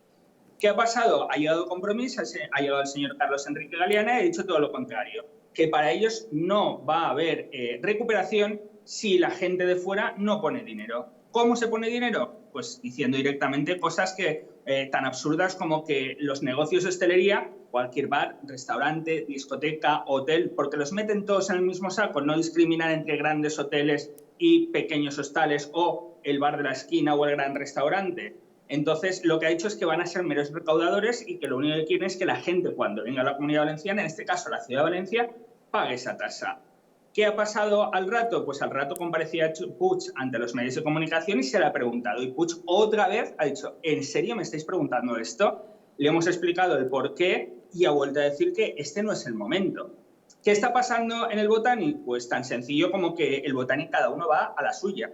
¿Qué ha pasado? Ha llegado Compromís, ha llegado el señor Carlos Enrique Galeana y ha dicho todo lo contrario, que para ellos no va a haber recuperación si la gente de fuera no pone dinero. ¿Cómo se pone dinero? Pues diciendo directamente cosas que tan absurdas como que los negocios de hostelería, cualquier bar, restaurante, discoteca, hotel, porque los meten todos en el mismo saco, no discriminan entre grandes hoteles y pequeños hostales o el bar de la esquina o el gran restaurante. Entonces, lo que ha dicho es que van a ser meros recaudadores y que lo único que quieren es que la gente, cuando venga a la Comunidad Valenciana, en este caso la Ciudad de Valencia, pague esa tasa. ¿Qué ha pasado al rato? Pues al rato comparecía Puig ante los medios de comunicación y se le ha preguntado. Y Puig otra vez ha dicho, ¿en serio me estáis preguntando esto? Le hemos explicado el porqué y ha vuelto a decir que este no es el momento. ¿Qué está pasando en el Botanic? Pues tan sencillo como que el Botanic cada uno va a la suya.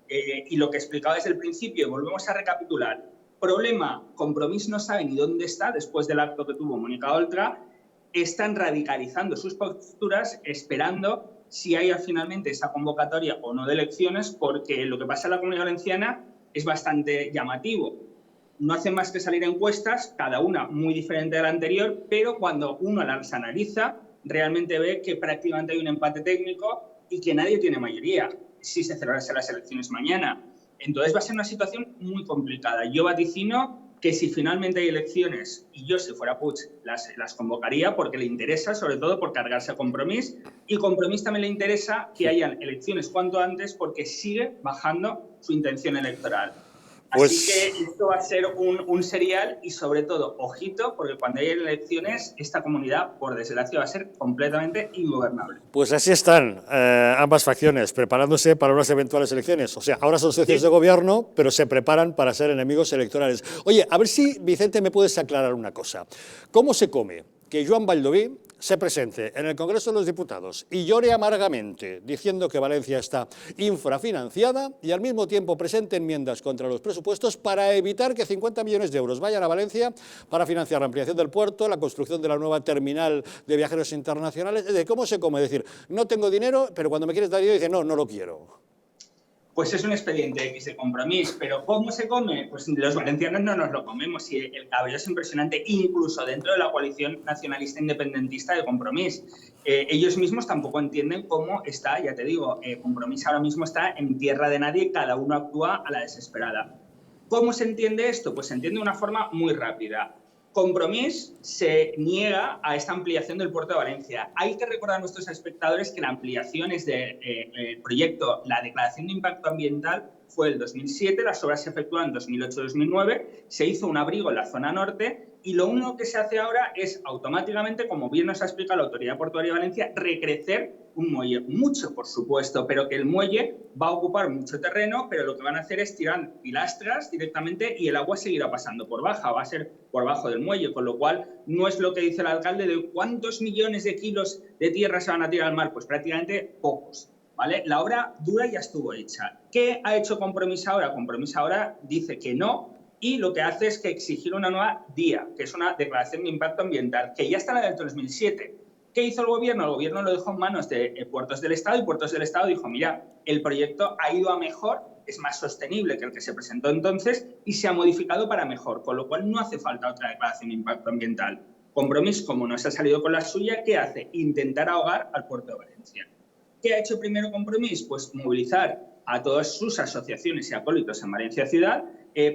Y lo que explicaba desde el principio, volvemos a recapitular. Problema, Compromís no sabe ni dónde está después del acto que tuvo Mónica Oltra. Están radicalizando sus posturas esperando si haya finalmente esa convocatoria o no de elecciones, porque lo que pasa en la Comunidad Valenciana es bastante llamativo. No hacen más que salir encuestas, cada una muy diferente de la anterior, pero cuando uno las analiza, realmente ve que prácticamente hay un empate técnico y que nadie tiene mayoría si se celebrasen las elecciones mañana. Entonces va a ser una situación muy complicada. Yo vaticino que si finalmente hay elecciones, y yo si fuera Puig las convocaría porque le interesa, sobre todo por cargarse a Compromís, y Compromís también le interesa que hayan elecciones cuanto antes porque sigue bajando su intención electoral. Así que esto va a ser un serial y, sobre todo, ojito, porque cuando hay elecciones, esta comunidad, por desgracia, va a ser completamente ingobernable. Pues así están ambas facciones, preparándose para unas eventuales elecciones. O sea, ahora son socios de gobierno, pero se preparan para ser enemigos electorales. Oye, a ver si, Vicente, me puedes aclarar una cosa. ¿Cómo se come que Joan Baldoví se presente en el Congreso de los Diputados y llore amargamente diciendo que Valencia está infrafinanciada y al mismo tiempo presente enmiendas contra los presupuestos para evitar que 50 millones de euros vayan a Valencia para financiar la ampliación del puerto, la construcción de la nueva terminal de viajeros internacionales? ¿De cómo se come? Es decir, no tengo dinero, pero cuando me quieres dar dinero dice no, no lo quiero. Pues es un expediente X de Compromís, pero ¿cómo se come? Pues los valencianos no nos lo comemos y el cabreo es impresionante, incluso dentro de la coalición nacionalista independentista de Compromís. Ellos mismos tampoco entienden cómo está, ya te digo, Compromís ahora mismo está en tierra de nadie, cada uno actúa a la desesperada. ¿Cómo se entiende esto? Pues se entiende de una forma muy rápida. Compromís se niega a esta ampliación del puerto de Valencia. Hay que recordar a nuestros espectadores que la ampliación es del proyecto, la declaración de impacto ambiental fue el 2007, las obras se efectúan en 2008-2009, se hizo un abrigo en la zona norte y lo único que se hace ahora es automáticamente, como bien nos ha explicado la Autoridad Portuaria de Valencia, recrecer un muelle. Mucho, por supuesto, pero que el muelle va a ocupar mucho terreno, pero lo que van a hacer es tirar pilastras directamente y el agua seguirá pasando por baja, va a ser por bajo del muelle, con lo cual no es lo que dice el alcalde de cuántos millones de kilos de tierra se van a tirar al mar, pues prácticamente pocos. ¿Vale? La obra dura ya estuvo hecha. ¿Qué ha hecho Compromís ahora? Compromís ahora dice que no y lo que hace es que exigir una nueva DIA, que es una declaración de impacto ambiental, que ya está en la del 2007. ¿Qué hizo el gobierno? El gobierno lo dejó en manos de Puertos del Estado y Puertos del Estado dijo, mira, el proyecto ha ido a mejor, es más sostenible que el que se presentó entonces y se ha modificado para mejor, con lo cual no hace falta otra declaración de impacto ambiental. Compromís, como no se ha salido con la suya, ¿qué hace? Intentar ahogar al puerto de Valencia. ¿Qué ha hecho primero Compromís? Pues movilizar a todas sus asociaciones y acólitos en Valencia Ciudad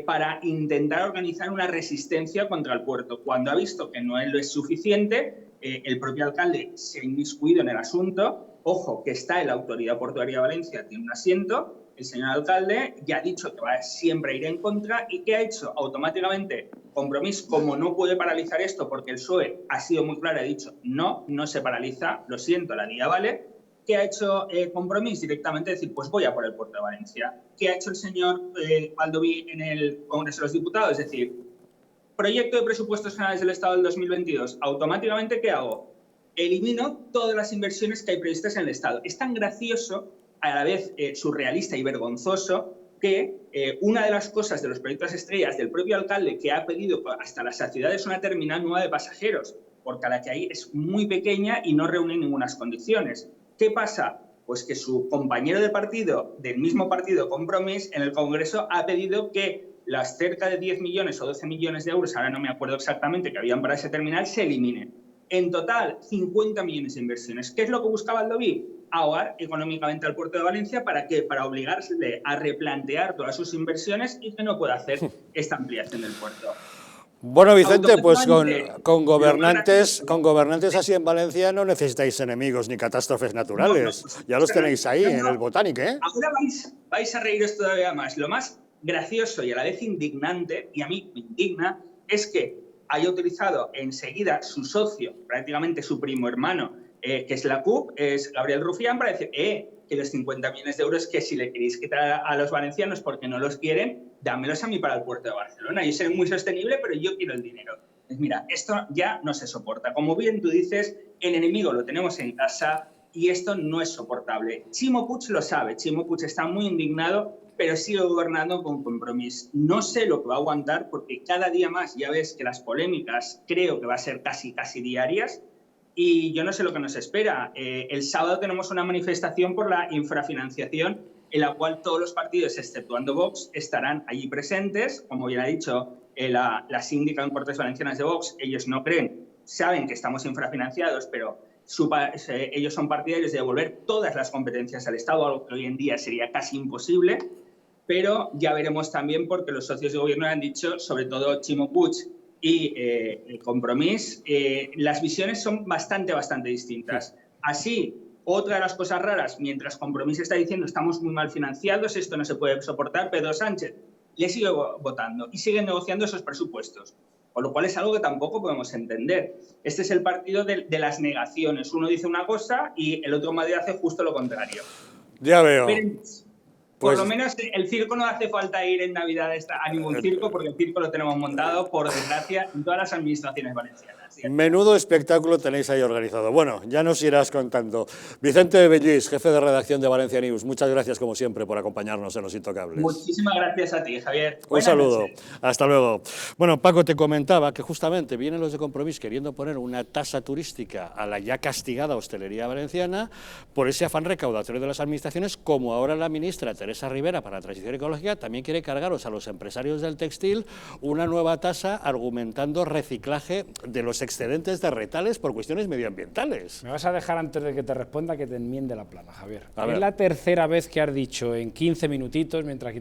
para intentar organizar una resistencia contra el puerto. Cuando ha visto que no es suficiente, el propio alcalde se ha inmiscuido en el asunto. Ojo, que está en la Autoridad Portuaria de Valencia, tiene un asiento. El señor alcalde ya ha dicho que va siempre a ir en contra. ¿Y qué ha hecho? Automáticamente Compromís, como no puede paralizar esto porque el PSOE ha sido muy claro, ha dicho no, no se paraliza, lo siento, la DIA vale. ¿Qué ha hecho Compromís? Directamente decir, pues voy a por el puerto de Valencia. ¿Qué ha hecho el señor Baldoví en el Congreso de los Diputados? Es decir, proyecto de presupuestos generales del Estado del 2022. Automáticamente, ¿qué hago? Elimino todas las inversiones que hay previstas en el Estado. Es tan gracioso, a la vez surrealista y vergonzoso, que una de las cosas de los proyectos estrellas del propio alcalde que ha pedido hasta la saciedad es una terminal nueva de pasajeros, porque a la que hay es muy pequeña y no reúne ninguna condiciones. ¿Qué pasa? Pues que su compañero de partido, del mismo partido Compromís, en el Congreso ha pedido que las cerca de 10 millones o 12 millones de euros, ahora no me acuerdo exactamente, que habían para ese terminal, se eliminen. En total, 50 millones de inversiones. ¿Qué es lo que buscaba Baldoví? Ahogar económicamente al puerto de Valencia. ¿Para qué? Para obligarle a replantear todas sus inversiones y que no pueda hacer esta ampliación del puerto. Bueno, Vicente, pues con gobernantes así en Valencia no necesitáis enemigos ni catástrofes naturales. No, ya los tenéis ahí en el Botánic, ¿eh? Ahora vais a reíros todavía más. Lo más gracioso y a la vez indignante, y a mí me indigna, es que haya utilizado enseguida su socio, prácticamente su primo hermano, que es la CUP, es Gabriel Rufián, para decir que los 50 millones de euros que si le queréis quitar a los valencianos porque no los quieren, dámelos a mí para el puerto de Barcelona. Yo seré muy sostenible, pero yo quiero el dinero. Pues mira, esto ya no se soporta. Como bien tú dices, el enemigo lo tenemos en casa y esto no es soportable. Ximo Puig lo sabe, Ximo Puig está muy indignado, pero sigue gobernando con Compromís. No sé lo que va a aguantar porque cada día más ya ves que las polémicas creo que va a ser casi diarias. Y yo no sé lo que nos espera. El sábado tenemos una manifestación por la infrafinanciación en la cual todos los partidos, exceptuando Vox, estarán allí presentes. Como bien ha dicho la síndica en Cortes Valencianas de Vox, ellos no creen, saben que estamos infrafinanciados, pero ellos son partidarios de devolver todas las competencias al Estado, algo que hoy en día sería casi imposible. Pero ya veremos también porque los socios de gobierno han dicho, sobre todo Ximo Puig y el Compromís, las visiones son bastante distintas. Así, otra de las cosas raras, mientras Compromís está diciendo estamos muy mal financiados, esto no se puede soportar, Pedro Sánchez le sigue votando y siguen negociando esos presupuestos. Con lo cual es algo que tampoco podemos entender. Este es el partido de las negaciones. Uno dice una cosa y el otro en Madrid hace justo lo contrario. Ya veo. Por lo menos el circo no hace falta ir en Navidad a ningún circo, porque el circo lo tenemos montado, por desgracia, en todas las administraciones valencianas. Menudo espectáculo tenéis ahí organizado. Bueno, ya nos irás contando. Vicente Bellís, jefe de redacción de Valencia News, muchas gracias como siempre por acompañarnos en Los Intocables. Muchísimas gracias a ti, Javier. Un Buenas saludo. noches. Hasta luego. Bueno, Paco, te comentaba que justamente vienen los de Compromís queriendo poner una tasa turística a la ya castigada hostelería valenciana por ese afán recaudatorio de las administraciones, como ahora la ministra Teresa Rivera para la Transición Ecológica también quiere cargaros a los empresarios del textil una nueva tasa argumentando reciclaje de los excedentes de retales por cuestiones medioambientales. Me vas a dejar, antes de que te responda, que te enmiende la plana, Javier. A ver. Es la tercera vez que has dicho en 15 minutitos, mientras que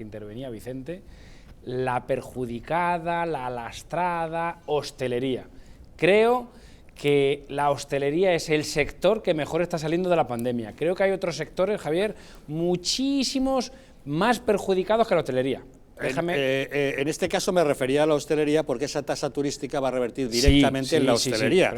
intervenía Vicente, la perjudicada, la lastrada, hostelería. Creo que la hostelería es el sector que mejor está saliendo de la pandemia. Creo que hay otros sectores, Javier, muchísimos más perjudicados que la hostelería. En este caso me refería a la hostelería porque esa tasa turística va a revertir directamente en la hostelería.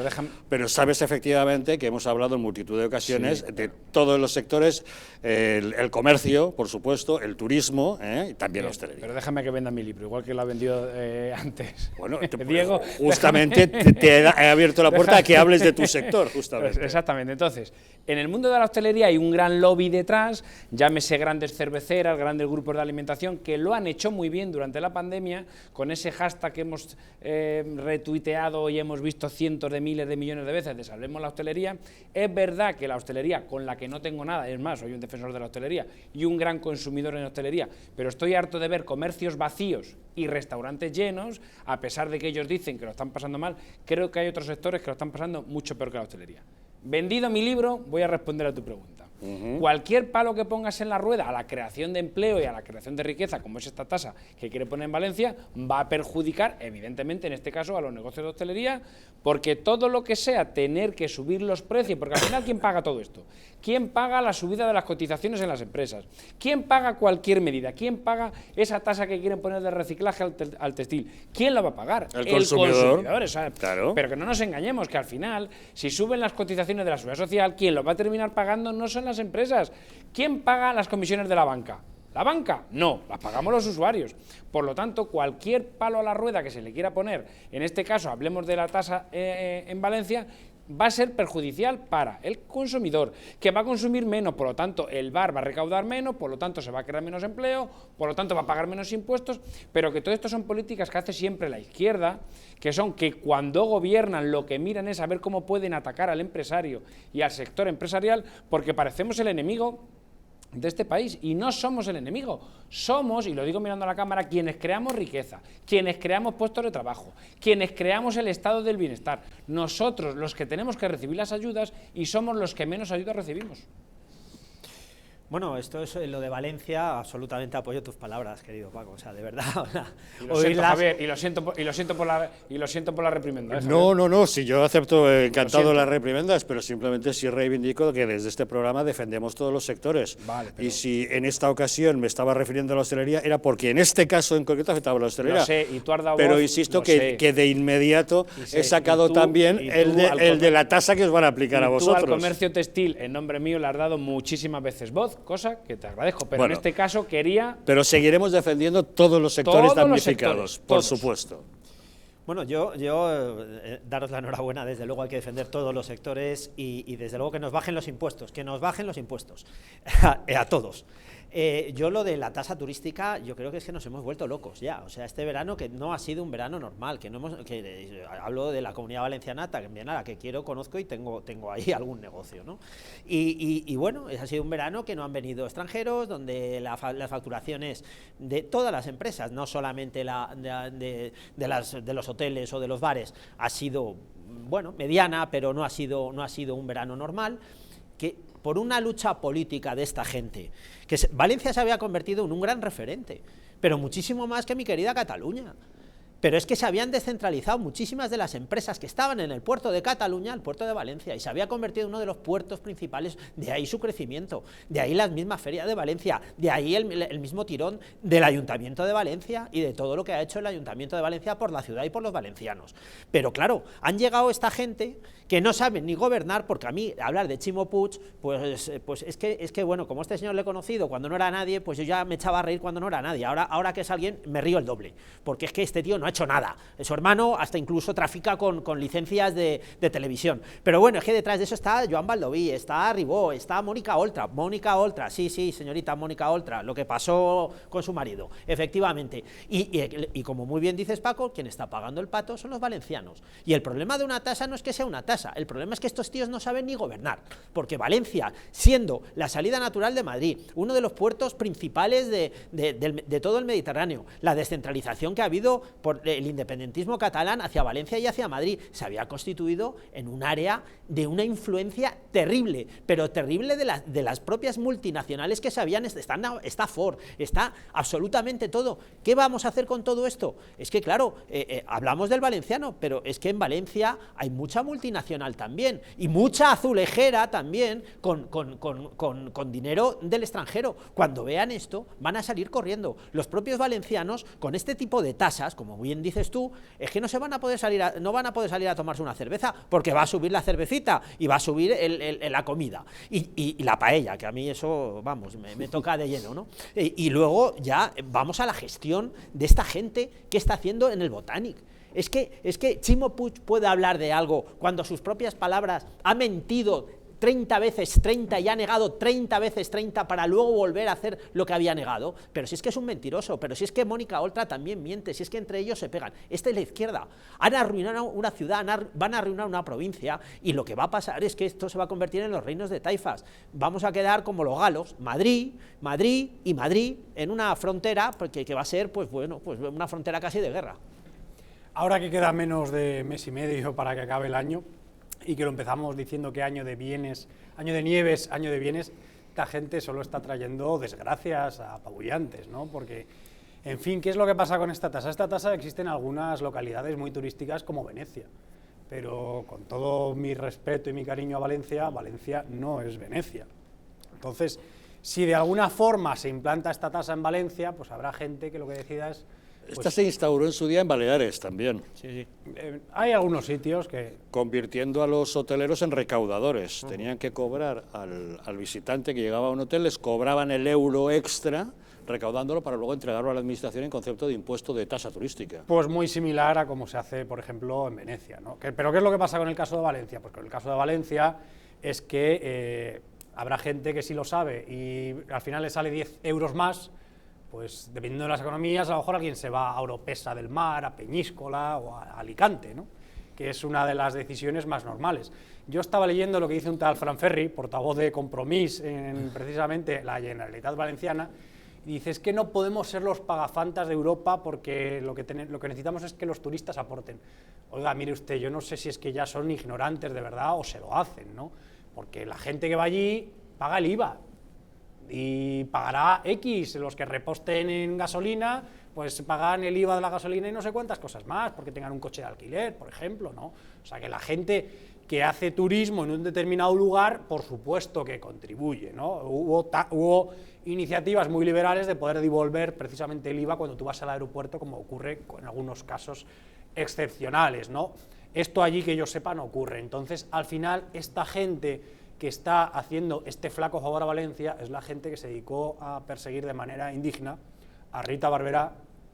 Pero sabes efectivamente que hemos hablado en multitud de ocasiones de todos los sectores, el comercio, por supuesto, el turismo y también la hostelería. Pero déjame que venda mi libro, igual que lo ha vendido antes. Bueno, Diego, justamente te he abierto la puerta a que hables de tu sector, justamente. Exactamente. Entonces, en el mundo de la hostelería hay un gran lobby detrás, llámese grandes cerveceras, grandes grupos de alimentación, que lo han hecho muy bien durante la pandemia, con ese hashtag que hemos retuiteado y hemos visto cientos de miles de millones de veces de Salvemos la Hostelería. Es verdad que la hostelería, con la que no tengo nada, es más, soy un defensor de la hostelería y un gran consumidor en hostelería, pero estoy harto de ver comercios vacíos y restaurantes llenos, a pesar de que ellos dicen que lo están pasando mal. Creo que hay otros sectores que lo están pasando mucho peor que la hostelería. Vendido mi libro, voy a responder a tu pregunta. Cualquier palo que pongas en la rueda a la creación de empleo y a la creación de riqueza, como es esta tasa que quiere poner en Valencia, va a perjudicar, evidentemente, en este caso, a los negocios de hostelería, porque todo lo que sea tener que subir los precios, porque al final, ¿quién paga todo esto? ¿Quién paga la subida de las cotizaciones en las empresas? ¿Quién paga cualquier medida? ¿Quién paga esa tasa que quieren poner de reciclaje al textil? ¿Quién la va a pagar? El consumidor. Claro. Pero que no nos engañemos, que al final, si suben las cotizaciones de la Seguridad Social, quien lo va a terminar pagando no son las empresas. ¿Quién paga las comisiones de la banca? ¿La banca? No, las pagamos los usuarios. Por lo tanto, cualquier palo a la rueda que se le quiera poner, en este caso hablemos de la tasa en Valencia, va a ser perjudicial para el consumidor, que va a consumir menos, por lo tanto el bar va a recaudar menos, por lo tanto se va a crear menos empleo, por lo tanto va a pagar menos impuestos, pero que todo esto son políticas que hace siempre la izquierda, que son que cuando gobiernan lo que miran es a ver cómo pueden atacar al empresario y al sector empresarial, porque parecemos el enemigo de este país, y no somos el enemigo, somos, y lo digo mirando a la cámara, quienes creamos riqueza, quienes creamos puestos de trabajo, quienes creamos el estado del bienestar, nosotros los que tenemos que recibir las ayudas y somos los que menos ayudas recibimos. Bueno, esto es lo de Valencia, absolutamente apoyo tus palabras, querido Paco, o sea, de verdad. Y lo siento, Javier, y lo siento por la reprimenda. No, si yo acepto encantado las reprimendas, pero simplemente sí reivindico que desde este programa defendemos todos los sectores. Vale, y si en esta ocasión me estaba refiriendo a la hostelería, era porque en este caso en concreto afectaba a la hostelería. Lo sé, y tú has dado pero voz, insisto que de inmediato he sacado tú, también el de la tasa que os van a aplicar a vosotros. Tú al comercio textil, en nombre mío, le has dado muchísimas veces voz, cosa que te agradezco, pero bueno, en este caso quería... Pero seguiremos defendiendo todos los sectores damnificados, por supuesto. Bueno, yo daros la enhorabuena, desde luego hay que defender todos los sectores y desde luego que nos bajen los impuestos, a todos. Yo lo de la tasa turística, yo creo que es que nos hemos vuelto locos ya, o sea, este verano que no ha sido un verano normal, hablo de la Comunidad Valenciana, también a la que quiero, conozco y tengo ahí algún negocio, ¿no? Y bueno, ha sido un verano que no han venido extranjeros, donde las facturaciones de todas las empresas, no solamente de los hoteles o de los bares, ha sido, bueno, mediana, pero no ha sido un verano normal, que por una lucha política de esta gente, que Valencia se había convertido en un gran referente, pero muchísimo más que mi querida Cataluña. Pero es que se habían descentralizado muchísimas de las empresas que estaban en el puerto de Cataluña, el puerto de Valencia, y se había convertido en uno de los puertos principales, de ahí su crecimiento, de ahí la misma Feria de Valencia, de ahí el mismo tirón del Ayuntamiento de Valencia y de todo lo que ha hecho el Ayuntamiento de Valencia por la ciudad y por los valencianos. Pero claro, han llegado esta gente que no saben ni gobernar, porque a mí hablar de Ximo Puig, pues es que bueno, como este señor le he conocido cuando no era nadie, pues yo ya me echaba a reír cuando no era nadie, ahora que es alguien me río el doble, porque es que este tío no ha hecho nada, su hermano hasta incluso trafica con licencias de televisión, pero bueno, es que detrás de eso está Joan Baldoví, está Ribó, está Mónica Oltra, sí, señorita Mónica Oltra, lo que pasó con su marido, efectivamente, y como muy bien dices, Paco, quien está pagando el pato son los valencianos, y el problema de una tasa no es que sea una tasa, el problema es que estos tíos no saben ni gobernar, porque Valencia, siendo la salida natural de Madrid, uno de los puertos principales de todo el Mediterráneo, la descentralización que ha habido por el independentismo catalán hacia Valencia y hacia Madrid, se había constituido en un área de una influencia terrible, pero terrible de las propias multinacionales que se habían, está Ford, está absolutamente todo. ¿Qué vamos a hacer con todo esto? Es que claro, hablamos del valenciano, pero es que en Valencia hay mucha multinacional también, y mucha azulejera también, con dinero del extranjero. Cuando vean esto, van a salir corriendo. Los propios valencianos, con este tipo de tasas, como bien dices tú, es que no van a poder salir a tomarse una cerveza, porque va a subir la cervecita y va a subir la comida y la paella, que a mí eso, vamos, me toca de lleno, ¿no? Y luego ya vamos a la gestión de esta gente que está haciendo en el Botanic. Es que Ximo Puig puede hablar de algo cuando sus propias palabras ha mentido 30 veces 30 y ha negado 30 veces 30 para luego volver a hacer lo que había negado. Pero si es que es un mentiroso, pero si es que Mónica Oltra también miente, si es que entre ellos se pegan. Esta es la izquierda. Han arruinado una ciudad, van a arruinar una provincia, y lo que va a pasar es que esto se va a convertir en los reinos de taifas. Vamos a quedar como los galos, Madrid en una frontera que va a ser, pues bueno, pues una frontera casi de guerra. Ahora que queda menos de mes y medio para que acabe el año, y que lo empezamos diciendo que año de bienes, año de nieves, año de bienes, esta gente solo está trayendo desgracias apabullantes, ¿no? Porque, en fin, ¿qué es lo que pasa con esta tasa? Esta tasa existe en algunas localidades muy turísticas como Venecia, pero con todo mi respeto y mi cariño a Valencia, Valencia no es Venecia. Entonces, si de alguna forma se implanta esta tasa en Valencia, pues habrá gente que lo que decida es... Esta se instauró en su día en Baleares también. Sí. Hay algunos sitios que... Convirtiendo a los hoteleros en recaudadores. Tenían que cobrar al visitante que llegaba a un hotel, les cobraban el euro extra, recaudándolo para luego entregarlo a la administración en concepto de impuesto de tasa turística. Pues muy similar a como se hace, por ejemplo, en Venecia, ¿no? Pero ¿qué es lo que pasa con el caso de Valencia? Pues con el caso de Valencia es que habrá gente que sí lo sabe y al final le sale 10 euros más. Pues dependiendo de las economías, a lo mejor alguien se va a Oropesa del Mar, a Peñíscola o a Alicante, ¿no? Que es una de las decisiones más normales. Yo estaba leyendo lo que dice un tal Fran Ferri, portavoz de Compromís en precisamente la Generalitat Valenciana, y dice, es que no podemos ser los pagafantas de Europa porque lo que necesitamos es que los turistas aporten. Oiga, mire usted, yo no sé si es que ya son ignorantes de verdad o se lo hacen, ¿no? Porque la gente que va allí paga el IVA, y pagará X, los que reposten en gasolina, pues pagan el IVA de la gasolina y no sé cuántas cosas más, porque tengan un coche de alquiler, por ejemplo, ¿no? O sea, que la gente que hace turismo en un determinado lugar, por supuesto que contribuye, ¿no? Hubo iniciativas muy liberales de poder devolver precisamente el IVA cuando tú vas al aeropuerto, como ocurre en algunos casos excepcionales, ¿no? Esto allí, que yo sepa, no ocurre. Entonces, al final, esta gente que está haciendo este flaco favor a Valencia es la gente que se dedicó a perseguir de manera indigna a Rita Barberá.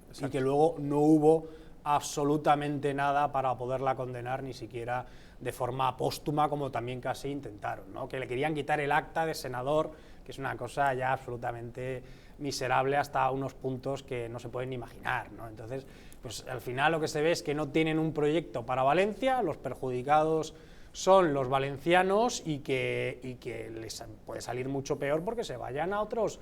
Exacto. Y que luego no hubo absolutamente nada para poderla condenar, ni siquiera de forma póstuma, como también casi intentaron, ¿no? Que le querían quitar el acta de senador, que es una cosa ya absolutamente miserable hasta unos puntos que no se pueden ni imaginar, ¿no? Entonces, pues al final lo que se ve es que no tienen un proyecto para Valencia, los perjudicados son los valencianos y que les puede salir mucho peor porque se vayan a otros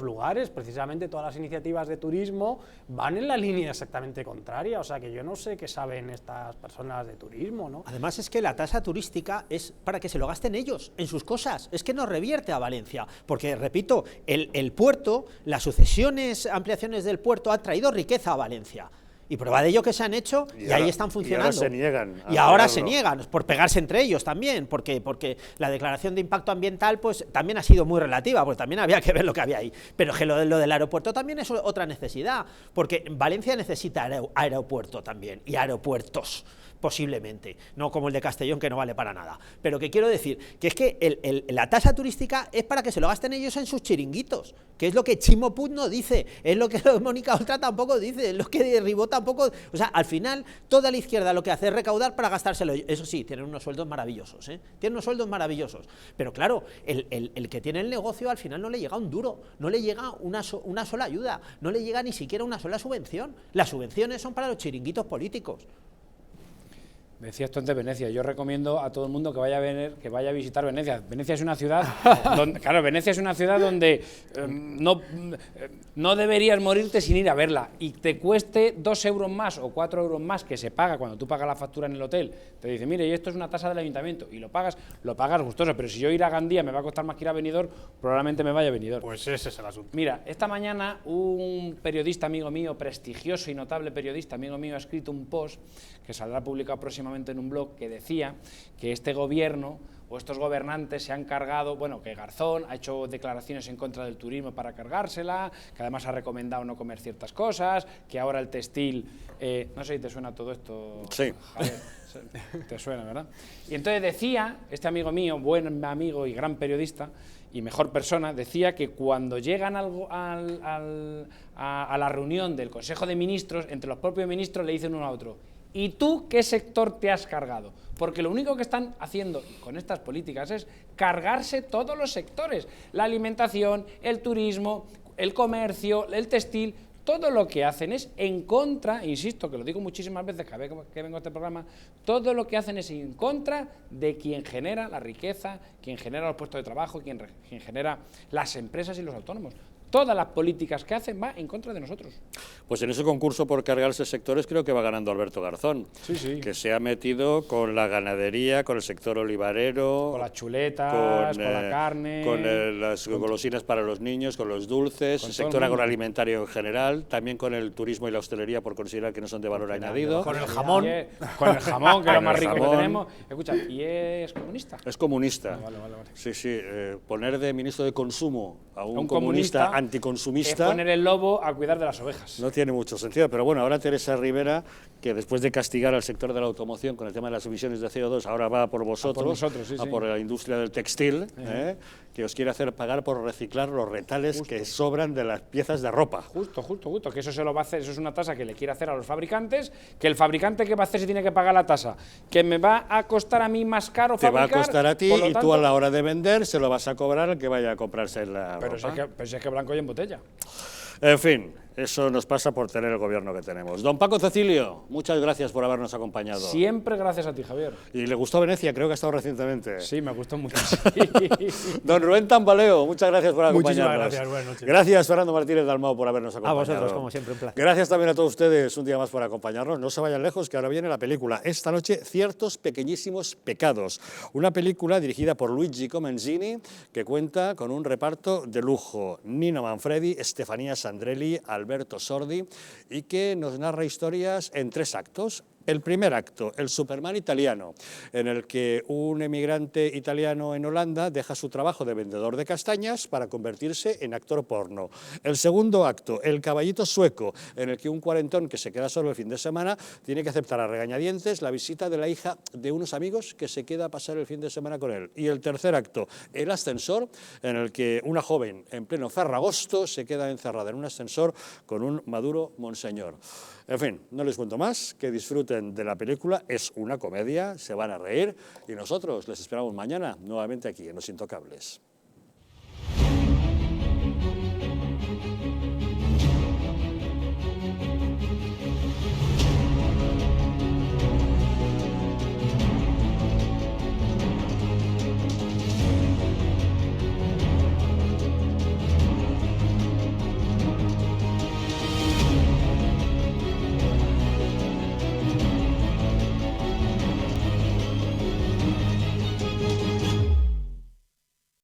lugares. Precisamente todas las iniciativas de turismo van en la línea exactamente contraria, o sea que yo no sé qué saben estas personas de turismo, ¿no? Además es que la tasa turística es para que se lo gasten ellos en sus cosas, es que no revierte a Valencia, porque repito, el puerto, las sucesiones, ampliaciones del puerto han traído riqueza a Valencia. Y prueba de ello que se han hecho y ahí están funcionando. Y ahora se niegan. Y ahora se niegan, por pegarse entre ellos también, porque la declaración de impacto ambiental pues también ha sido muy relativa, pues también había que ver lo que había ahí. Pero que lo del aeropuerto también es otra necesidad, porque Valencia necesita aeropuerto también, y aeropuertos, posiblemente, no como el de Castellón, que no vale para nada. Pero que quiero decir, que es que la tasa turística es para que se lo gasten ellos en sus chiringuitos, que es lo que Chimo Puig no dice, es lo que Mónica Oltra tampoco dice, es lo que Ribó tampoco... O sea, al final, toda la izquierda lo que hace es recaudar para gastárselo. Eso sí, tienen unos sueldos maravillosos, ¿eh? Tienen unos sueldos maravillosos. Pero claro, el que tiene el negocio al final no le llega un duro, no le llega una sola ayuda, no le llega ni siquiera una sola subvención. Las subvenciones son para los chiringuitos políticos. Me decía esto antes de Venecia. Yo recomiendo a todo el mundo que vaya a visitar Venecia. Venecia es una ciudad donde, claro, Venecia es una ciudad donde no deberías morirte sin ir a verla, y te cueste 2 euros más o 4 euros más que se paga cuando tú pagas la factura en el hotel. Te dice, mire, y esto es una tasa del ayuntamiento, y lo pagas gustoso. Pero si yo ir a Gandía me va a costar más que ir a Benidorm, probablemente me vaya a Benidorm. Pues ese es el asunto. Mira, esta mañana un periodista amigo mío, prestigioso y notable periodista amigo mío, ha escrito un post que saldrá publicado próximamente en un blog, que decía que este gobierno o estos gobernantes se han cargado, bueno, que Garzón ha hecho declaraciones en contra del turismo para cargársela, que además ha recomendado no comer ciertas cosas, que ahora el textil, no sé si te suena todo esto. Sí. Javier, te suena, ¿verdad? Y entonces decía, este amigo mío, buen amigo y gran periodista y mejor persona, decía que cuando llegan a la reunión del Consejo de Ministros, entre los propios ministros le dicen uno a otro, ¿y tú qué sector te has cargado? Porque lo único que están haciendo con estas políticas es cargarse todos los sectores, la alimentación, el turismo, el comercio, el textil. Todo lo que hacen es en contra, insisto, que lo digo muchísimas veces cada vez que vengo a este programa, todo lo que hacen es en contra de quien genera la riqueza, quien genera los puestos de trabajo, quien genera las empresas y los autónomos. Todas las políticas que hacen va en contra de nosotros. Pues en ese concurso por cargarse sectores creo que va ganando Alberto Garzón, sí. Que se ha metido con la ganadería, con el sector olivarero, con las chuletas, con la carne, con las golosinas para los niños, con los dulces, el sector agroalimentario en general, también con el turismo y la hostelería por considerar que no son de valor añadido. Con el jamón. Con el jamón, que es lo más rico que tenemos. Escucha, ¿y es comunista? Es comunista. Vale. Sí. Poner de ministro de Consumo a un comunista anticonsumista es poner el lobo a cuidar de las ovejas. No tiene mucho sentido, pero bueno, ahora Teresa Rivera, que después de castigar al sector de la automoción con el tema de las emisiones de CO2, ahora va por vosotros, por la industria del textil, que os quiere hacer pagar por reciclar los retales que sobran de las piezas de ropa. Justo, que eso se lo va a hacer, eso es una tasa que le quiere hacer a los fabricantes, que el fabricante ¿qué va a hacer si tiene que pagar la tasa? Que me va a costar a mí más caro fabricar. Te va a costar a ti y tú a la hora de vender se lo vas a cobrar al que vaya a comprarse la ropa. Pero si es que blanco y en botella. En fin, eso nos pasa por tener el gobierno que tenemos. Don Paco Cecilio, muchas gracias por habernos acompañado. Siempre gracias a ti, Javier. ¿Y le gustó Venecia? Creo que ha estado recientemente. Sí, me gustó mucho. Don Rubén Tambaleo, muchas gracias por acompañarnos. Muchísimas gracias, buenas noches. Gracias, Fernando Martínez Dalmau, por habernos acompañado. A vosotros, como siempre, un placer. Gracias también a todos ustedes un día más por acompañarnos. No se vayan lejos, que ahora viene la película esta noche, Ciertos pequeñísimos pecados. Una película dirigida por Luigi Comenzini, que cuenta con un reparto de lujo. Nino Manfredi, Stefania Sandrelli, Alberto Sordi, y que nos narra historias en 3 actos. El primer acto, el Superman italiano, en el que un emigrante italiano en Holanda deja su trabajo de vendedor de castañas para convertirse en actor porno. El segundo acto, el caballito sueco, en el que un cuarentón que se queda solo el fin de semana tiene que aceptar a regañadientes la visita de la hija de unos amigos que se queda a pasar el fin de semana con él. Y el tercer acto, el ascensor, en el que una joven en pleno Ferragosto se queda encerrada en un ascensor con un maduro monseñor. En fin, no les cuento más, que disfruten de la película, es una comedia, se van a reír y nosotros les esperamos mañana nuevamente aquí en Los Intocables.